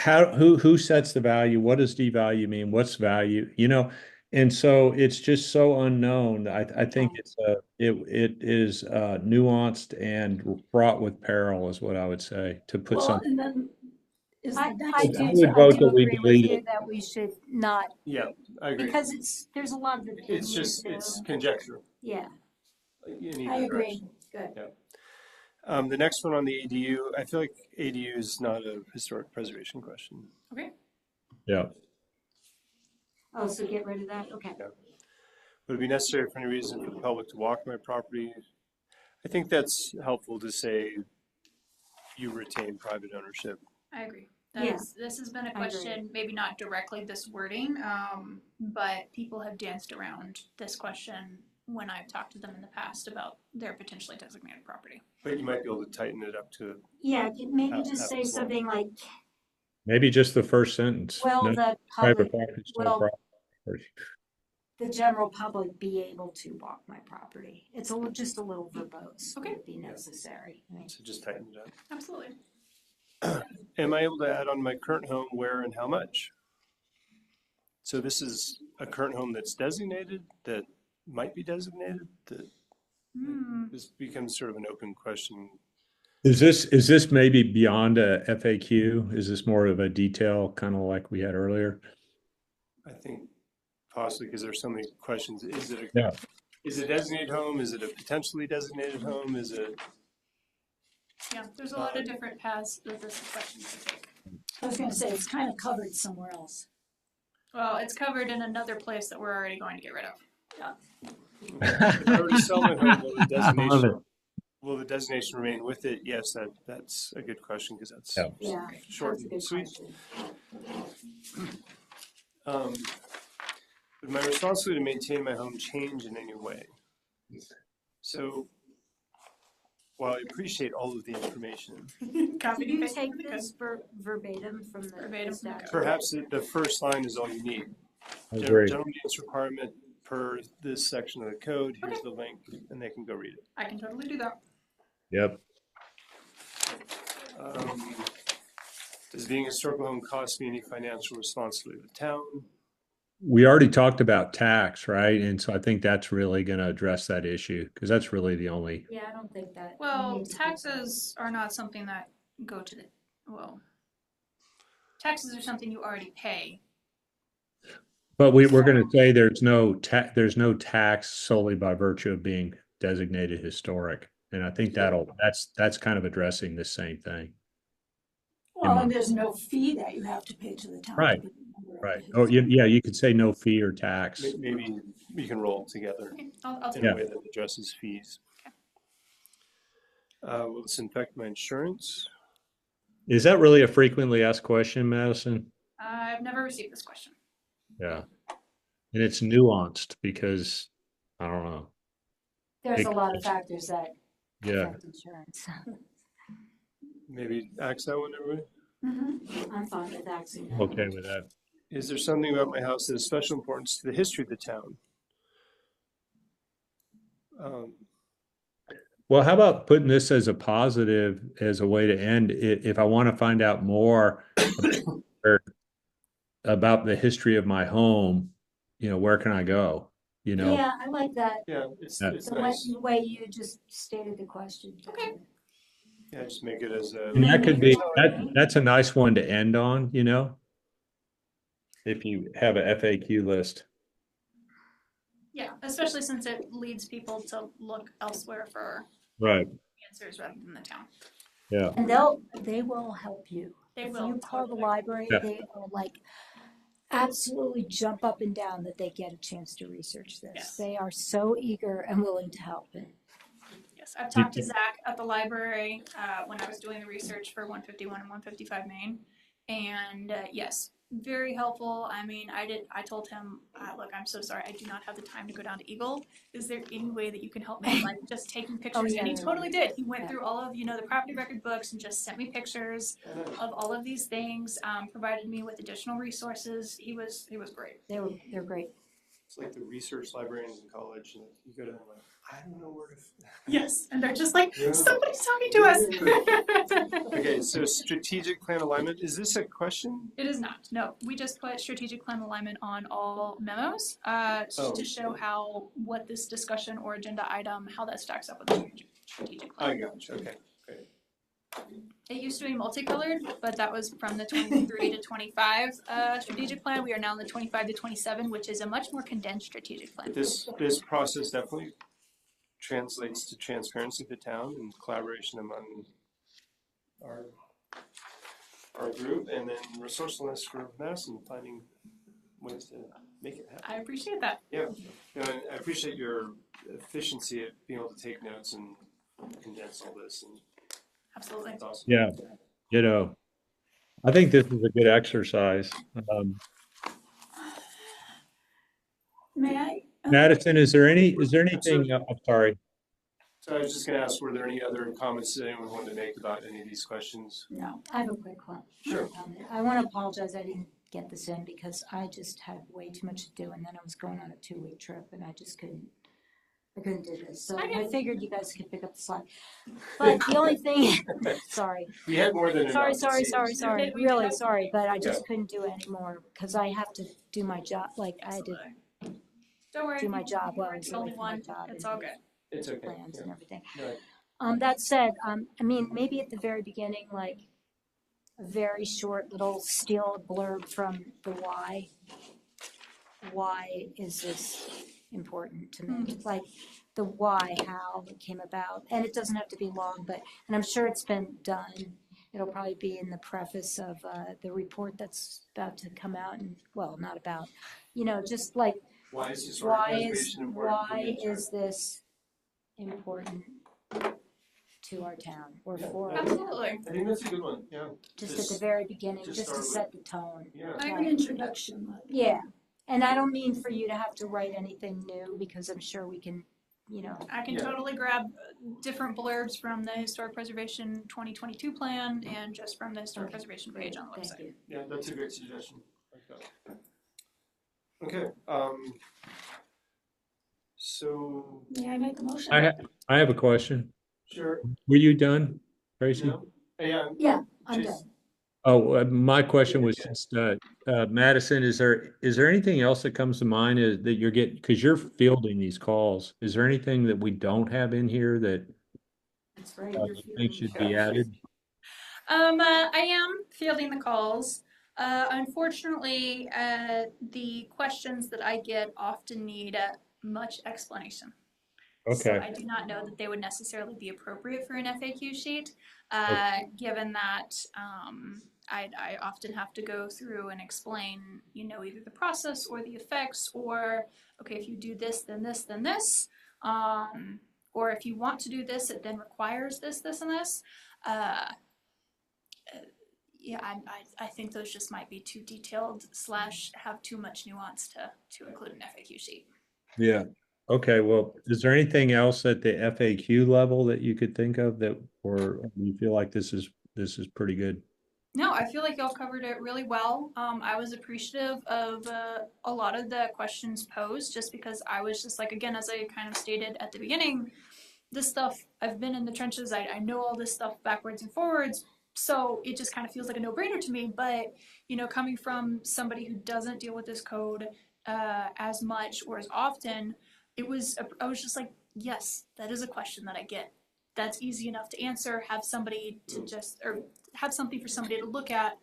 who sets the value? What does devalue mean? What's value? And so it's just so unknown. I think it is nuanced and fraught with peril, is what I would say. To put Well, something. and then is the I next. do, would I vote do that we agree with delete you it. that we should not, Yeah, I agree. because there's a lot of opinion It's just, too. it's conjecture. Yeah, in I either agree. direction. good. The next one on the ADU, I feel like ADU is not a historic preservation question. Okay. Yeah. Oh, so get rid of that, okay. would it be necessary for any reason for the public to walk my property? I think that's helpful to say you retain private ownership. I agree. Yeah. This has been a I agree. question, maybe not directly this wording, but people have danced around this question when I've talked to them in the past about their potentially designated property. But you might be able to tighten it up to, Yeah, maybe just say Absolutely. something like, Maybe just the first sentence. will No the private public, property is no will property. the general public be able to walk my property? It's just a little verbose. Okay. Would be necessary. I mean, so just tighten it up. Absolutely. Am I able to add on my current home where and how much? So this is a current home that's designated, that might be designated, that this becomes sort of an open question. Is this maybe beyond a FAQ? Is this more of a detail, kind of like we had earlier? I think possibly because there's so many questions. Is it Yeah. Is it a designated home? Is it a potentially designated home? Is it? Yeah, there's a lot of different paths that this question could take. I was gonna say, it's kind of covered somewhere else. Well, it's covered in another place that we're already going to get rid of. If I were to sell my home, will the I love it. designation remain with it? Yes, that's a good question because that's Yeah. yeah. short that's a and good sweet. question. Would my responsibility to maintain my home change in any way? So, while I appreciate all of the information, Copy Can you paste. take this verbatim from the Verbatim from the statute? perhaps the first line is all you need. I agree. General use requirement per this section of the code. Here's Okay. the link, and they can go read it. I can totally do that. Yep. Does being a historical home cost me any financial responsibility to the town? We already talked about tax, right? And so I think that's really going to address that issue because that's really the only. Yeah, I don't think that. we Well, need to do taxes are not something that go to the, well, taxes are something you already pay. But we're going to say there's no tax solely by virtue of being designated historic, and I think that's kind of addressing the same thing. Well, my- and there's no fee that you have to pay to the town. to Right. be a member of Right. the Oh, historic- yeah. You could say no fee or tax. Maybe we can roll it together Okay, I'll take in Yeah. a way that addresses fees. Will this affect my insurance? Is that really a frequently asked question, Madison? I've never received this question. Yeah. And it's nuanced because I don't know. There's a Big lot of question. factors that Yeah. affect insurance. Maybe axe that one, everybody? I'm fine with axing that. Okay with that. Is there something about my house that is special importance to the history of the town? Well, how about putting this as a positive, as a way to end? If I want to find out more about the history of my home, where can I go? Yeah, I like that. Yeah, it's Yeah. it's The nice. way you just stated the question. Okay. Yeah, just make it as a. And that could be, that's a nice one to end on, if you have a FAQ list. Yeah, especially since it leads people to look elsewhere for Right. answers rather than the town. Yeah. And they will help you. They If will. you call the totally. library, Yeah. they will absolutely jump up and down that they get a chance to research this. Yes. They are so eager and willing to help. Yes, I've talked to Zach at the library when I was doing the research for 151 and 155 Main, and yes, very helpful. I mean, I told him, look, I'm so sorry, I do not have the time to go down to Eagle. Is there any way that you can help me, like just taking pictures? yeah, And he yeah, totally did. He went yeah. through all of the property record books and just sent me pictures of all of these things. Provided me with additional resources. He was great. They're great. It's like the research librarians in college, and you go to them like, I don't know where to. Yes, and they're just like, Yeah. somebody's talking to us. Okay, so strategic plan alignment, is this a question? It is not. No, we just put strategic plan alignment on all memos Oh. to show what this discussion or agenda item, how that stacks up with the strategic I plan. got you, okay, great. It used to be multicolored, but that was from the 23 to 25 strategic plan. We are now in the 25 to 27, which is a much more condensed strategic plan. This process definitely translates to transparency of the town and collaboration among our group, and then resourcefulness for Madison, finding ways to make it happen. I appreciate that. Yeah, no, and I appreciate your efficiency at being able to take notes and condense all this, and Absolutely. it's awesome. Yeah. You know, I think this is a good exercise. May I? Madison, is there anything, I'm sorry. So I was just gonna ask, were there any other comments that anyone wanted to make about any of these questions? No. I have a quick one. Sure. I want to apologize, I didn't get this in because I just had way too much to do and then I was going on a 2-week trip and I couldn't do this. So I figured you guys could pick up the slack. But the only thing, sorry, We had more than enough. sorry, it sorry, seems. sorry, did- we really did. sorry, but I just couldn't do it anymore because I have to do my job, like I had to Don't worry. do my job while I You're was the only away from my one. job. It's and all good. It's okay. plans Yeah. and everything. Right. That said, I mean, maybe at the very beginning, like a very short little steal blurb from the why. Why is this important to me? Like the why, how it came about, and it doesn't have to be long, and I'm sure it's been done. It'll probably be in the preface of the report that's about to come out, and well, not about, just like Why is historic preservation important? for why nature? is this important to our town or Yeah, for, Absolutely. I think that's a good one, yeah. just at the very beginning, just just to start set the tone. Yeah. I An introduction. Yeah, and I don't mean for you to have to write anything new because I'm sure we can, I can Yeah. totally grab different blurbs from the Historic Preservation 2022 plan and just from the Historic Okay, Preservation page on the thank website. you. Yeah, that's a great suggestion. Like that. Okay, so, May I make a motion? I have a question. sure, Were you done, Tracy? no? Yeah, Yeah, I'm Jason. done. Oh, my question was just, Madison, is there anything else that comes to mind that you're getting, because you're fielding these calls? Is there anything that we don't have in here that That's right. you think should be added? I am fielding the calls. Unfortunately, the questions that I get often need much explanation. So Okay, I do not know that they would necessarily be appropriate for an FAQ sheet, given that I often have to go through and explain, either the process or the effects, or okay, if you do this, then this, then this, or if you want to do this, it then requires this, this, and this. Yeah, I think those just might be too detailed / have too much nuance to include an FAQ sheet. yeah. Okay, well, is there anything else at the FAQ level that you could think of or you feel like this is pretty good? No, I feel like y'all covered it really well. I was appreciative of a lot of the questions posed just because I was just like, again, as I kind of stated at the beginning, this stuff, I've been in the trenches, I know all this stuff backwards and forwards, so it just kind of feels like a no-brainer to me. But, coming from somebody who doesn't deal with this code as much or as often, I was just like, yes, that is a question that I get. That's easy enough to answer. Have somebody to have something for somebody to look at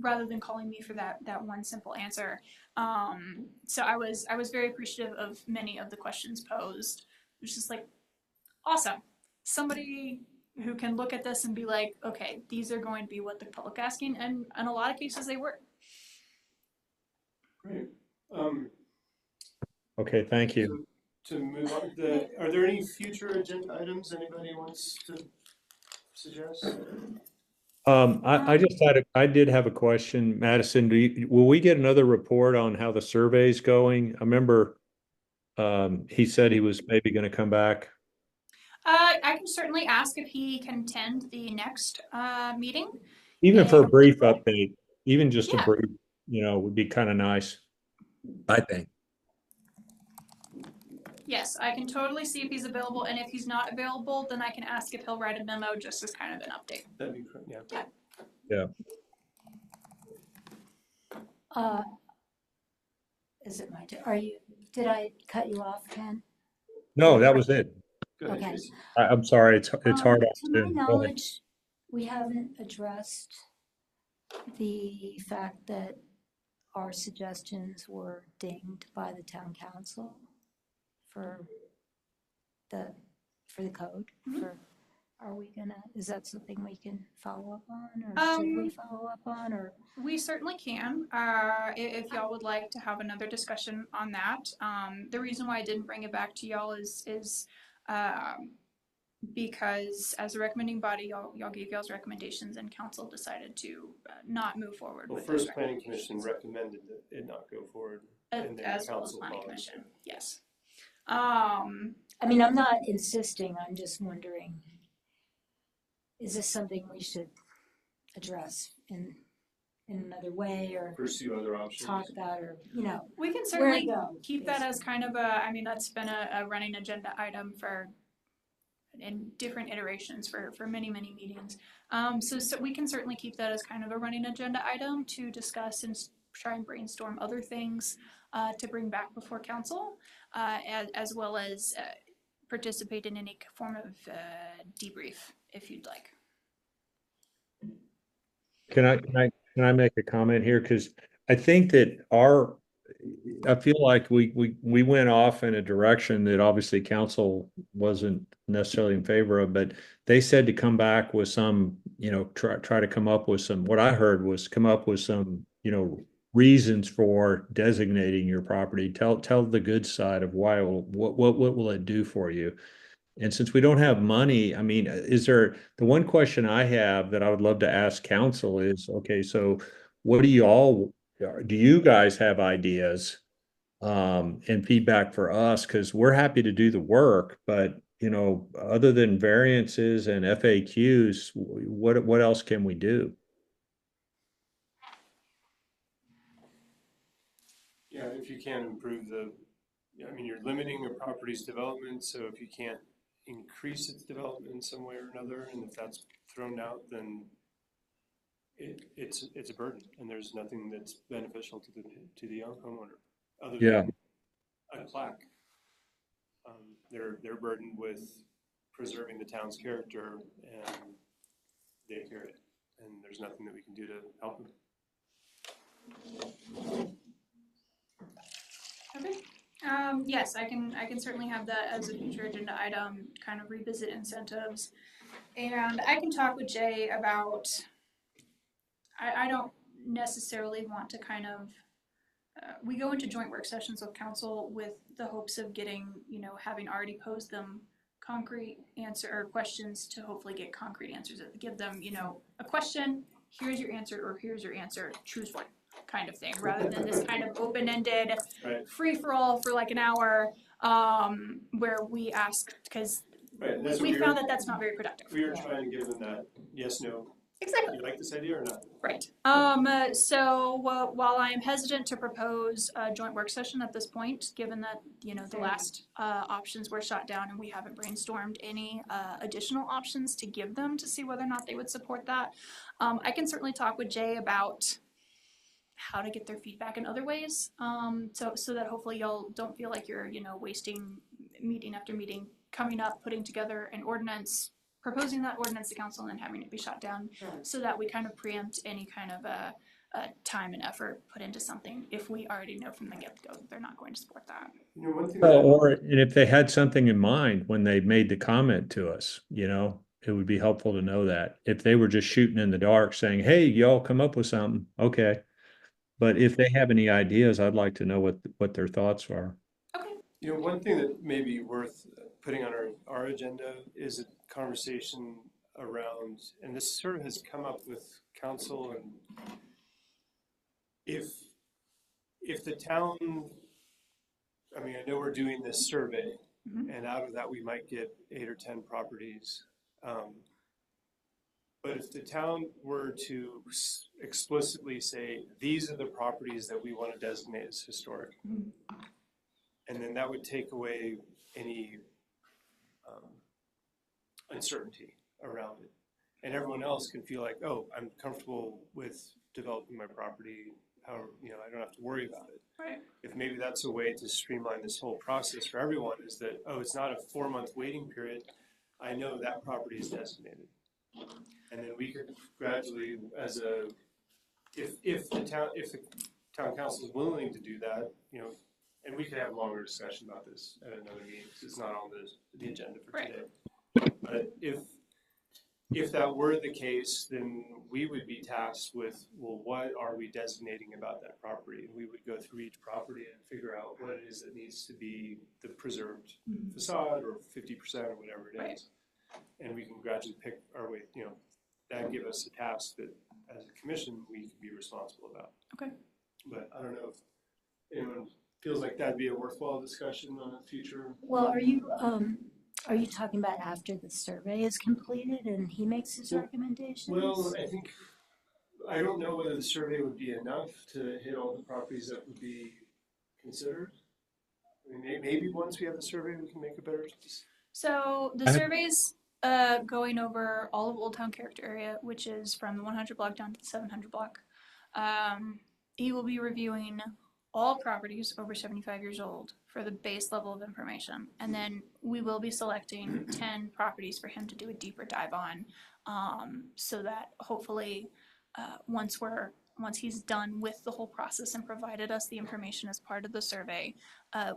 rather than calling me for that one simple answer. So I was very appreciative of many of the questions posed. It was just like, awesome. Somebody who can look at this and be like, okay, these are going to be what the public asking, and in a lot of cases they were. Great. Okay, thank you. To move on, are there any future agenda items anybody wants to suggest? I did have a question, Madison. Will we get another report on how the survey's going? I remember he said he was maybe going to come back. I can certainly ask if he can attend the next meeting. Even for a brief update, even just a Yeah. brief, would be kind of nice, I think. Yes, I can totally see if he's available, and if he's not available, then I can ask if he'll write a memo just as kind of an update. That'd be great, yeah. Is it my turn? Did I cut you off, Ken? No, that was it. Go ahead, Okay. Jason. I'm sorry, it's hard. To my Go ahead. knowledge, we haven't addressed the fact that our suggestions were dinged by the town council for the code. Mhm. are we gonna, is that something we can follow up on, or should we follow up on, or? We certainly can, if y'all would like to have another discussion on that. The reason why I didn't bring it back to y'all is because as a recommending body, y'all gave y'all's recommendations and council decided to not move forward Well, with those first planning commission recommendations. recommended that it not go forward. and then As well as council planning followed. commission, yes. I mean, I'm not insisting, I'm just wondering, is this something we should address in another way, or Pursue other options. talk about, or, you know, We can where to certainly go? keep that as kind of I mean, that's been a running agenda item in different iterations for many, many meetings. So we can certainly keep that as kind of a running agenda item to discuss and try and brainstorm other things to bring back before council, as well as participate in any form of debrief if you'd like. Can I make a comment here? Because I think that I feel like we went off in a direction that obviously council wasn't necessarily in favor of, but they said to come back with some, try to come up with some, what I heard was come up with some, reasons for designating your property. Tell the good side of why, what will it do for you? And since we don't have money, I mean, the one question I have that I would love to ask council is, okay, so what do you guys have ideas and feedback for us? Because we're happy to do the work, but other than variances and FAQs, what else can we do? Yeah, if you can improve you're limiting a property's development, so if you can't increase its development in some way or another, and if that's thrown out, then it's a burden, and there's nothing that's beneficial to the young homeowner other than a plaque. They're burdened with preserving the town's character, and they hear it, and there's nothing that we can do to help them. Okay. Yes, I can certainly have that as a future agenda item, kind of revisit incentives. And I can talk with Jay about, I don't necessarily want to kind of, we go into joint work sessions with council with the hopes of getting, having already posed them concrete answer or questions to hopefully get concrete answers. Give them, a question, here's your answer, or here's your answer, choose one kind of thing, rather than this kind of open-ended Right. free-for-all for like an hour, where we ask, because we found that that's not very productive. We were trying to give them that yes, no. Exactly. You like this idea or not? Right. So while I am hesitant to propose a joint work session at this point, given that, the last options were shot down and we haven't brainstormed any additional options to give them to see whether or not they would support that, I can certainly talk with Jay about how to get their feedback in other ways, so that hopefully y'all don't feel like you're, wasting meeting after meeting, coming up, putting together an ordinance, proposing that ordinance to council and then having it be shot down, so that we kind of preempt any kind of a time and effort put into something if we already know from the get-go that they're not going to support that. One thing And if they had something in mind when they made the comment to us, it would be helpful to know that. If they were just shooting in the dark saying, hey, y'all come up with something, okay. But if they have any ideas, I'd like to know what their thoughts are. Okay. one thing that may be worth putting on our agenda is a conversation around, and this sort of has come up with council, and if the town, I know we're doing this survey, and out of that we might get 8 or 10 properties. But if the town were to explicitly say, these are the properties that we want to designate as historic, and then that would take away any uncertainty around it. And everyone else can feel like, oh, I'm comfortable with developing my property, however, I don't have to worry about it. Right. If maybe that's a way to streamline this whole process for everyone, is that, oh, it's not a 4-month waiting period. I know that property is designated. And then we could gradually, if the town council is willing to do that, and we could have a longer discussion about this at another meeting, because it's not on the agenda for today. But if if that were the case, then we would be tasked with, well, what are we designating about that property? And we would go through each property and figure out what it is that needs to be the preserved facade or 50% or whatever it is. Right. And we can gradually pick our way, that'd give us a task that as a commission, we can be responsible about. Okay. But I don't know if anyone feels like that'd be a worthwhile discussion on a future. Well, are you talking about after the survey is completed and he makes his recommendations? Well, I don't know whether the survey would be enough to hit all the properties that would be considered. I mean, maybe once we have the survey, we can make a better. So the survey's going over all of Old Town Character Area, which is from the 100 block down to the 700 block. He will be reviewing all properties over 75 years old for the base level of information. And then we will be selecting 10 properties for him to do a deeper dive on, so that hopefully once he's done with the whole process and provided us the information as part of the survey,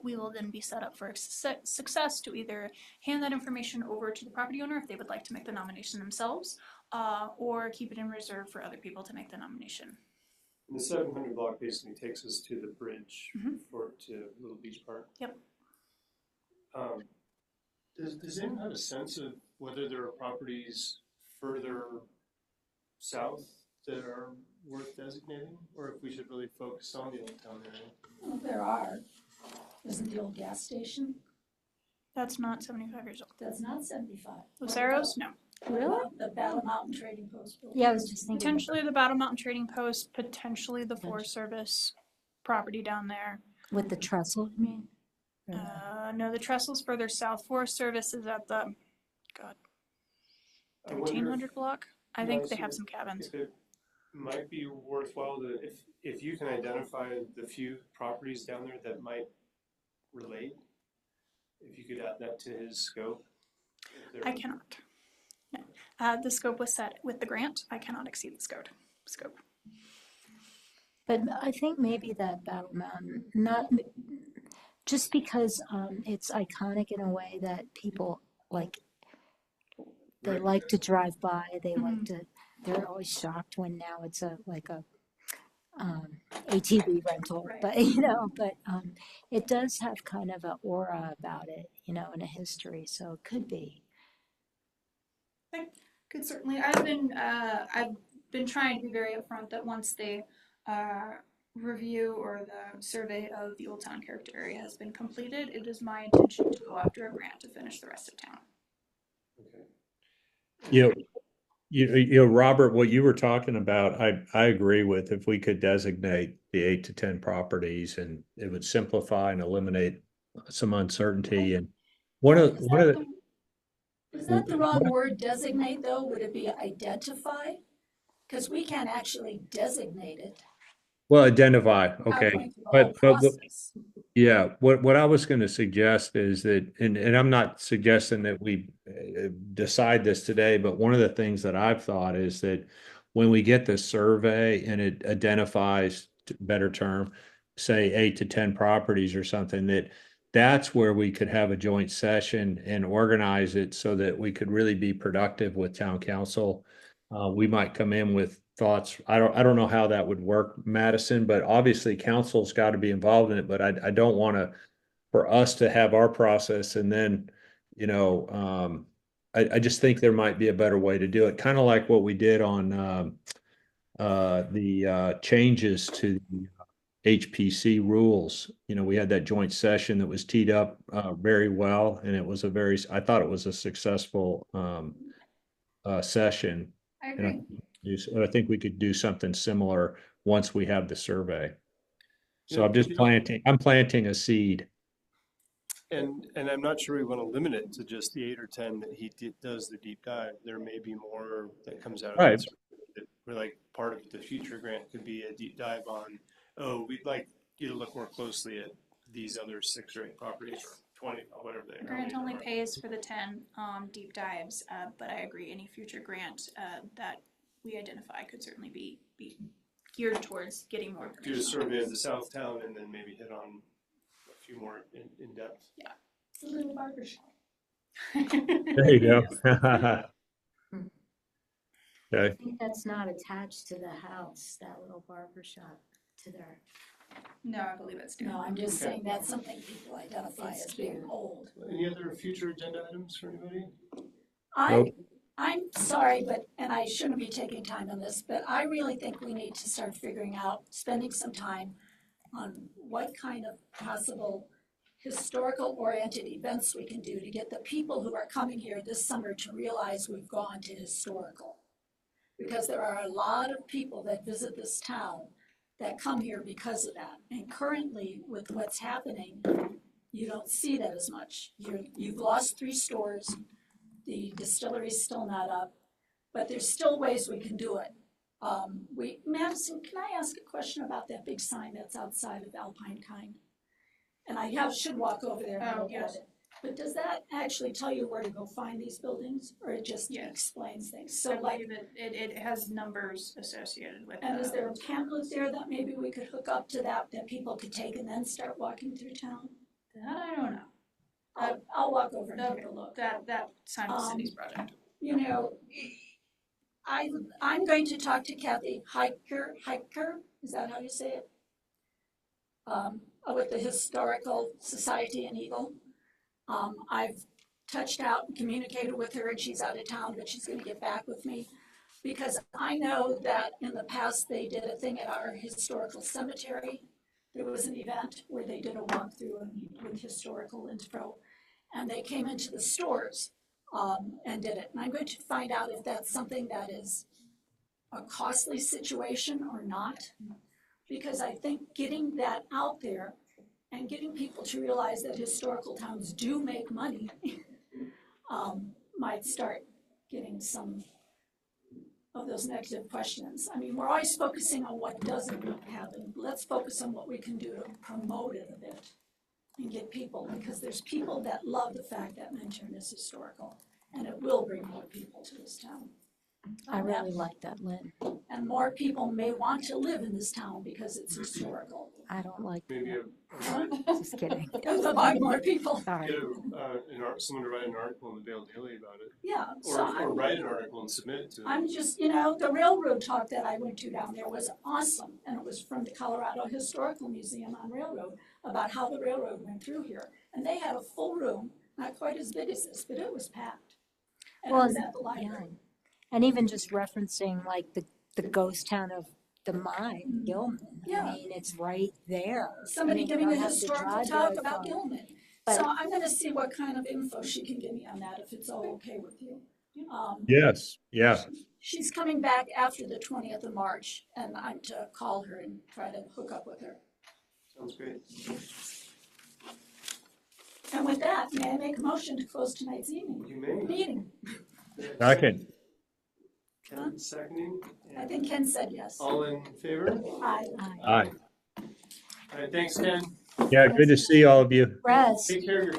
we will then be set up for success to either hand that information over to the property owner if they would like to make the nomination themselves, or keep it in reserve for other people to make the nomination. And the 700 block basically takes us to the bridge Mhm. to Little Beach Park. Yep. Does anyone have a sense of whether there are properties further south that are worth designating, or if we should really focus on the Old Town area? Well, there are. Isn't the old gas station? That's not 75 years old. That's not 75. Lucero's? No. Really? The Battle Mountain Trading Post building. Yeah, I was just thinking. Potentially the Battle Mountain Trading Post, potentially the Forest Service property down there. With the trestle, you mean? No, the trestle's further south. Forest Service is at the, God, I wonder 1300 block. I Yeah, think they so have some cabins. if it might be worthwhile to, if you can identify the few properties down there that might relate, if you could add that to his scope. I cannot. No. The scope was set with the grant. I cannot exceed the scope. But I think maybe that Battle Mountain, not just because it's iconic in a way that people like. They Right. like to drive by. They like to. They're always shocked when now it's a ATV rental. Right. But it does have kind of an aura about it, and a history. So it could be. Could certainly. I've been trying to be very upfront that once the review or the survey of the Old Town Character Area has been completed, it is my intention to go after a grant to finish the rest of town. Okay. Robert, what you were talking about, I agree with. If we could designate the 8 to 10 properties, and it would simplify and eliminate some uncertainty. And one of the Is that the wrong word, designate, though? Would it be identify? Because we can't actually designate it. well, identify. How Okay, going through the but whole but process. yeah, what I was going to suggest is that, and I'm not suggesting that we decide this today, but one of the things that I've thought is that when we get the survey and it identifies, better term, say 8 to 10 properties or something, that's where we could have a joint session and organize it so that we could really be productive with town council. We might come in with thoughts. I don't know how that would work, Madison, but obviously council's got to be involved in it. But I don't want for us to have our process and then, I just think there might be a better way to do it. Kind of like what we did on the changes to the HPC rules. We had that joint session that was teed up very well, and it was I thought it was a successful session. I And I think we could do something similar once we have the survey. So Yeah, I'm just you know- planting a seed. And I'm not sure we want to limit it to just the 8 or 10 that he does the deep dive. There may be more that comes out of Right. this. That we're like part of the future grant could be a deep dive on, we'd like you to look more closely at these other 6 or 8 properties, or 20, or whatever they are. The grant only pays for the 10 deep dives, but I agree any future grant that we identify could certainly be geared towards getting more Do a information. survey of the South Town and then maybe hit on a few more in depth. It's a little barber shop. There you go. Okay, I think that's not attached to the house, that little barber shop to their, No, I believe it's No, I'm just Okay. saying that's something people identify It's as being cute. old. Any other future agenda items for anybody? Nope. I'm sorry, but, and I shouldn't be taking time on this, but I really think we need to start figuring out, spending some time on what kind of possible historical oriented events we can do to get the people who are coming here this summer to realize we've gone to historical. Because there are a lot of people that visit this town that come here because of that. And currently, with what's happening, you don't see that as much. You've lost 3 stores, the distillery's still not up, but there's still ways we can do it. Madison, can I ask a question about that big sign that's outside of Alpine Kind? And I should walk over there and Oh, look at yes. it. But does that actually tell you where to go find these buildings, or it just Yes. explains things? So So like, it has numbers associated with and is there a pamphlet there that maybe we could hook up to that people could take and then start walking through town? That I don't know. I'll walk over and Okay. take a look. That sign was Cindy's project. You know, I'm going to talk to Kathy Hiker, is that how you say it? With the Historical Society in Eagle. I've touched out and communicated with her, and she's out of town, but she's gonna get back with me. Because I know that in the past, they did a thing at our historical cemetery. There was an event where they did a walkthrough with historical info, and they came into the stores and did it. And I'm going to find out if that's something that is a costly situation or not. Because I think getting that out there and getting people to realize that historical towns do make money might start getting some of those negative questions. I mean, we're always focusing on what doesn't happen. Let's focus on what we can do to promote it a bit and get people, because there's people that love the fact that Minturn is historical, and it will bring more people to this town. I really like that, Lynn. And more people may want to live in this town because it's historical. I don't like Maybe that. Just kidding. Buy more people. Sorry. get someone to write an article in the Vale Daily about it, Yeah, so or write an article and submit it to. I'm just, the railroad talk that I went to down there was awesome. And it was from the Colorado Historical Museum on Railroad about how the railroad went through here. And they had a full room, not quite as big as this, but it was packed. And it Well, was at the yeah. library. And even just referencing like the ghost town of the mine, Gilman. Yeah. I mean, it's right there. Somebody I mean, giving you a don't have to historical drive talk very about far. Gilman. But- So I'm gonna see what kind of info she can give me on that, if it's all okay with you. yes, yeah, She's coming back after the 20th of March, and I'm to call her and try to hook up with her. Sounds great. And with that, may I make a motion to close tonight's You may. meeting? second, Ken seconding. I think Ken said yes. All in favor? Aye. aye. All right, thanks, Ken. Yeah, good to see all of you. Res. Take care of your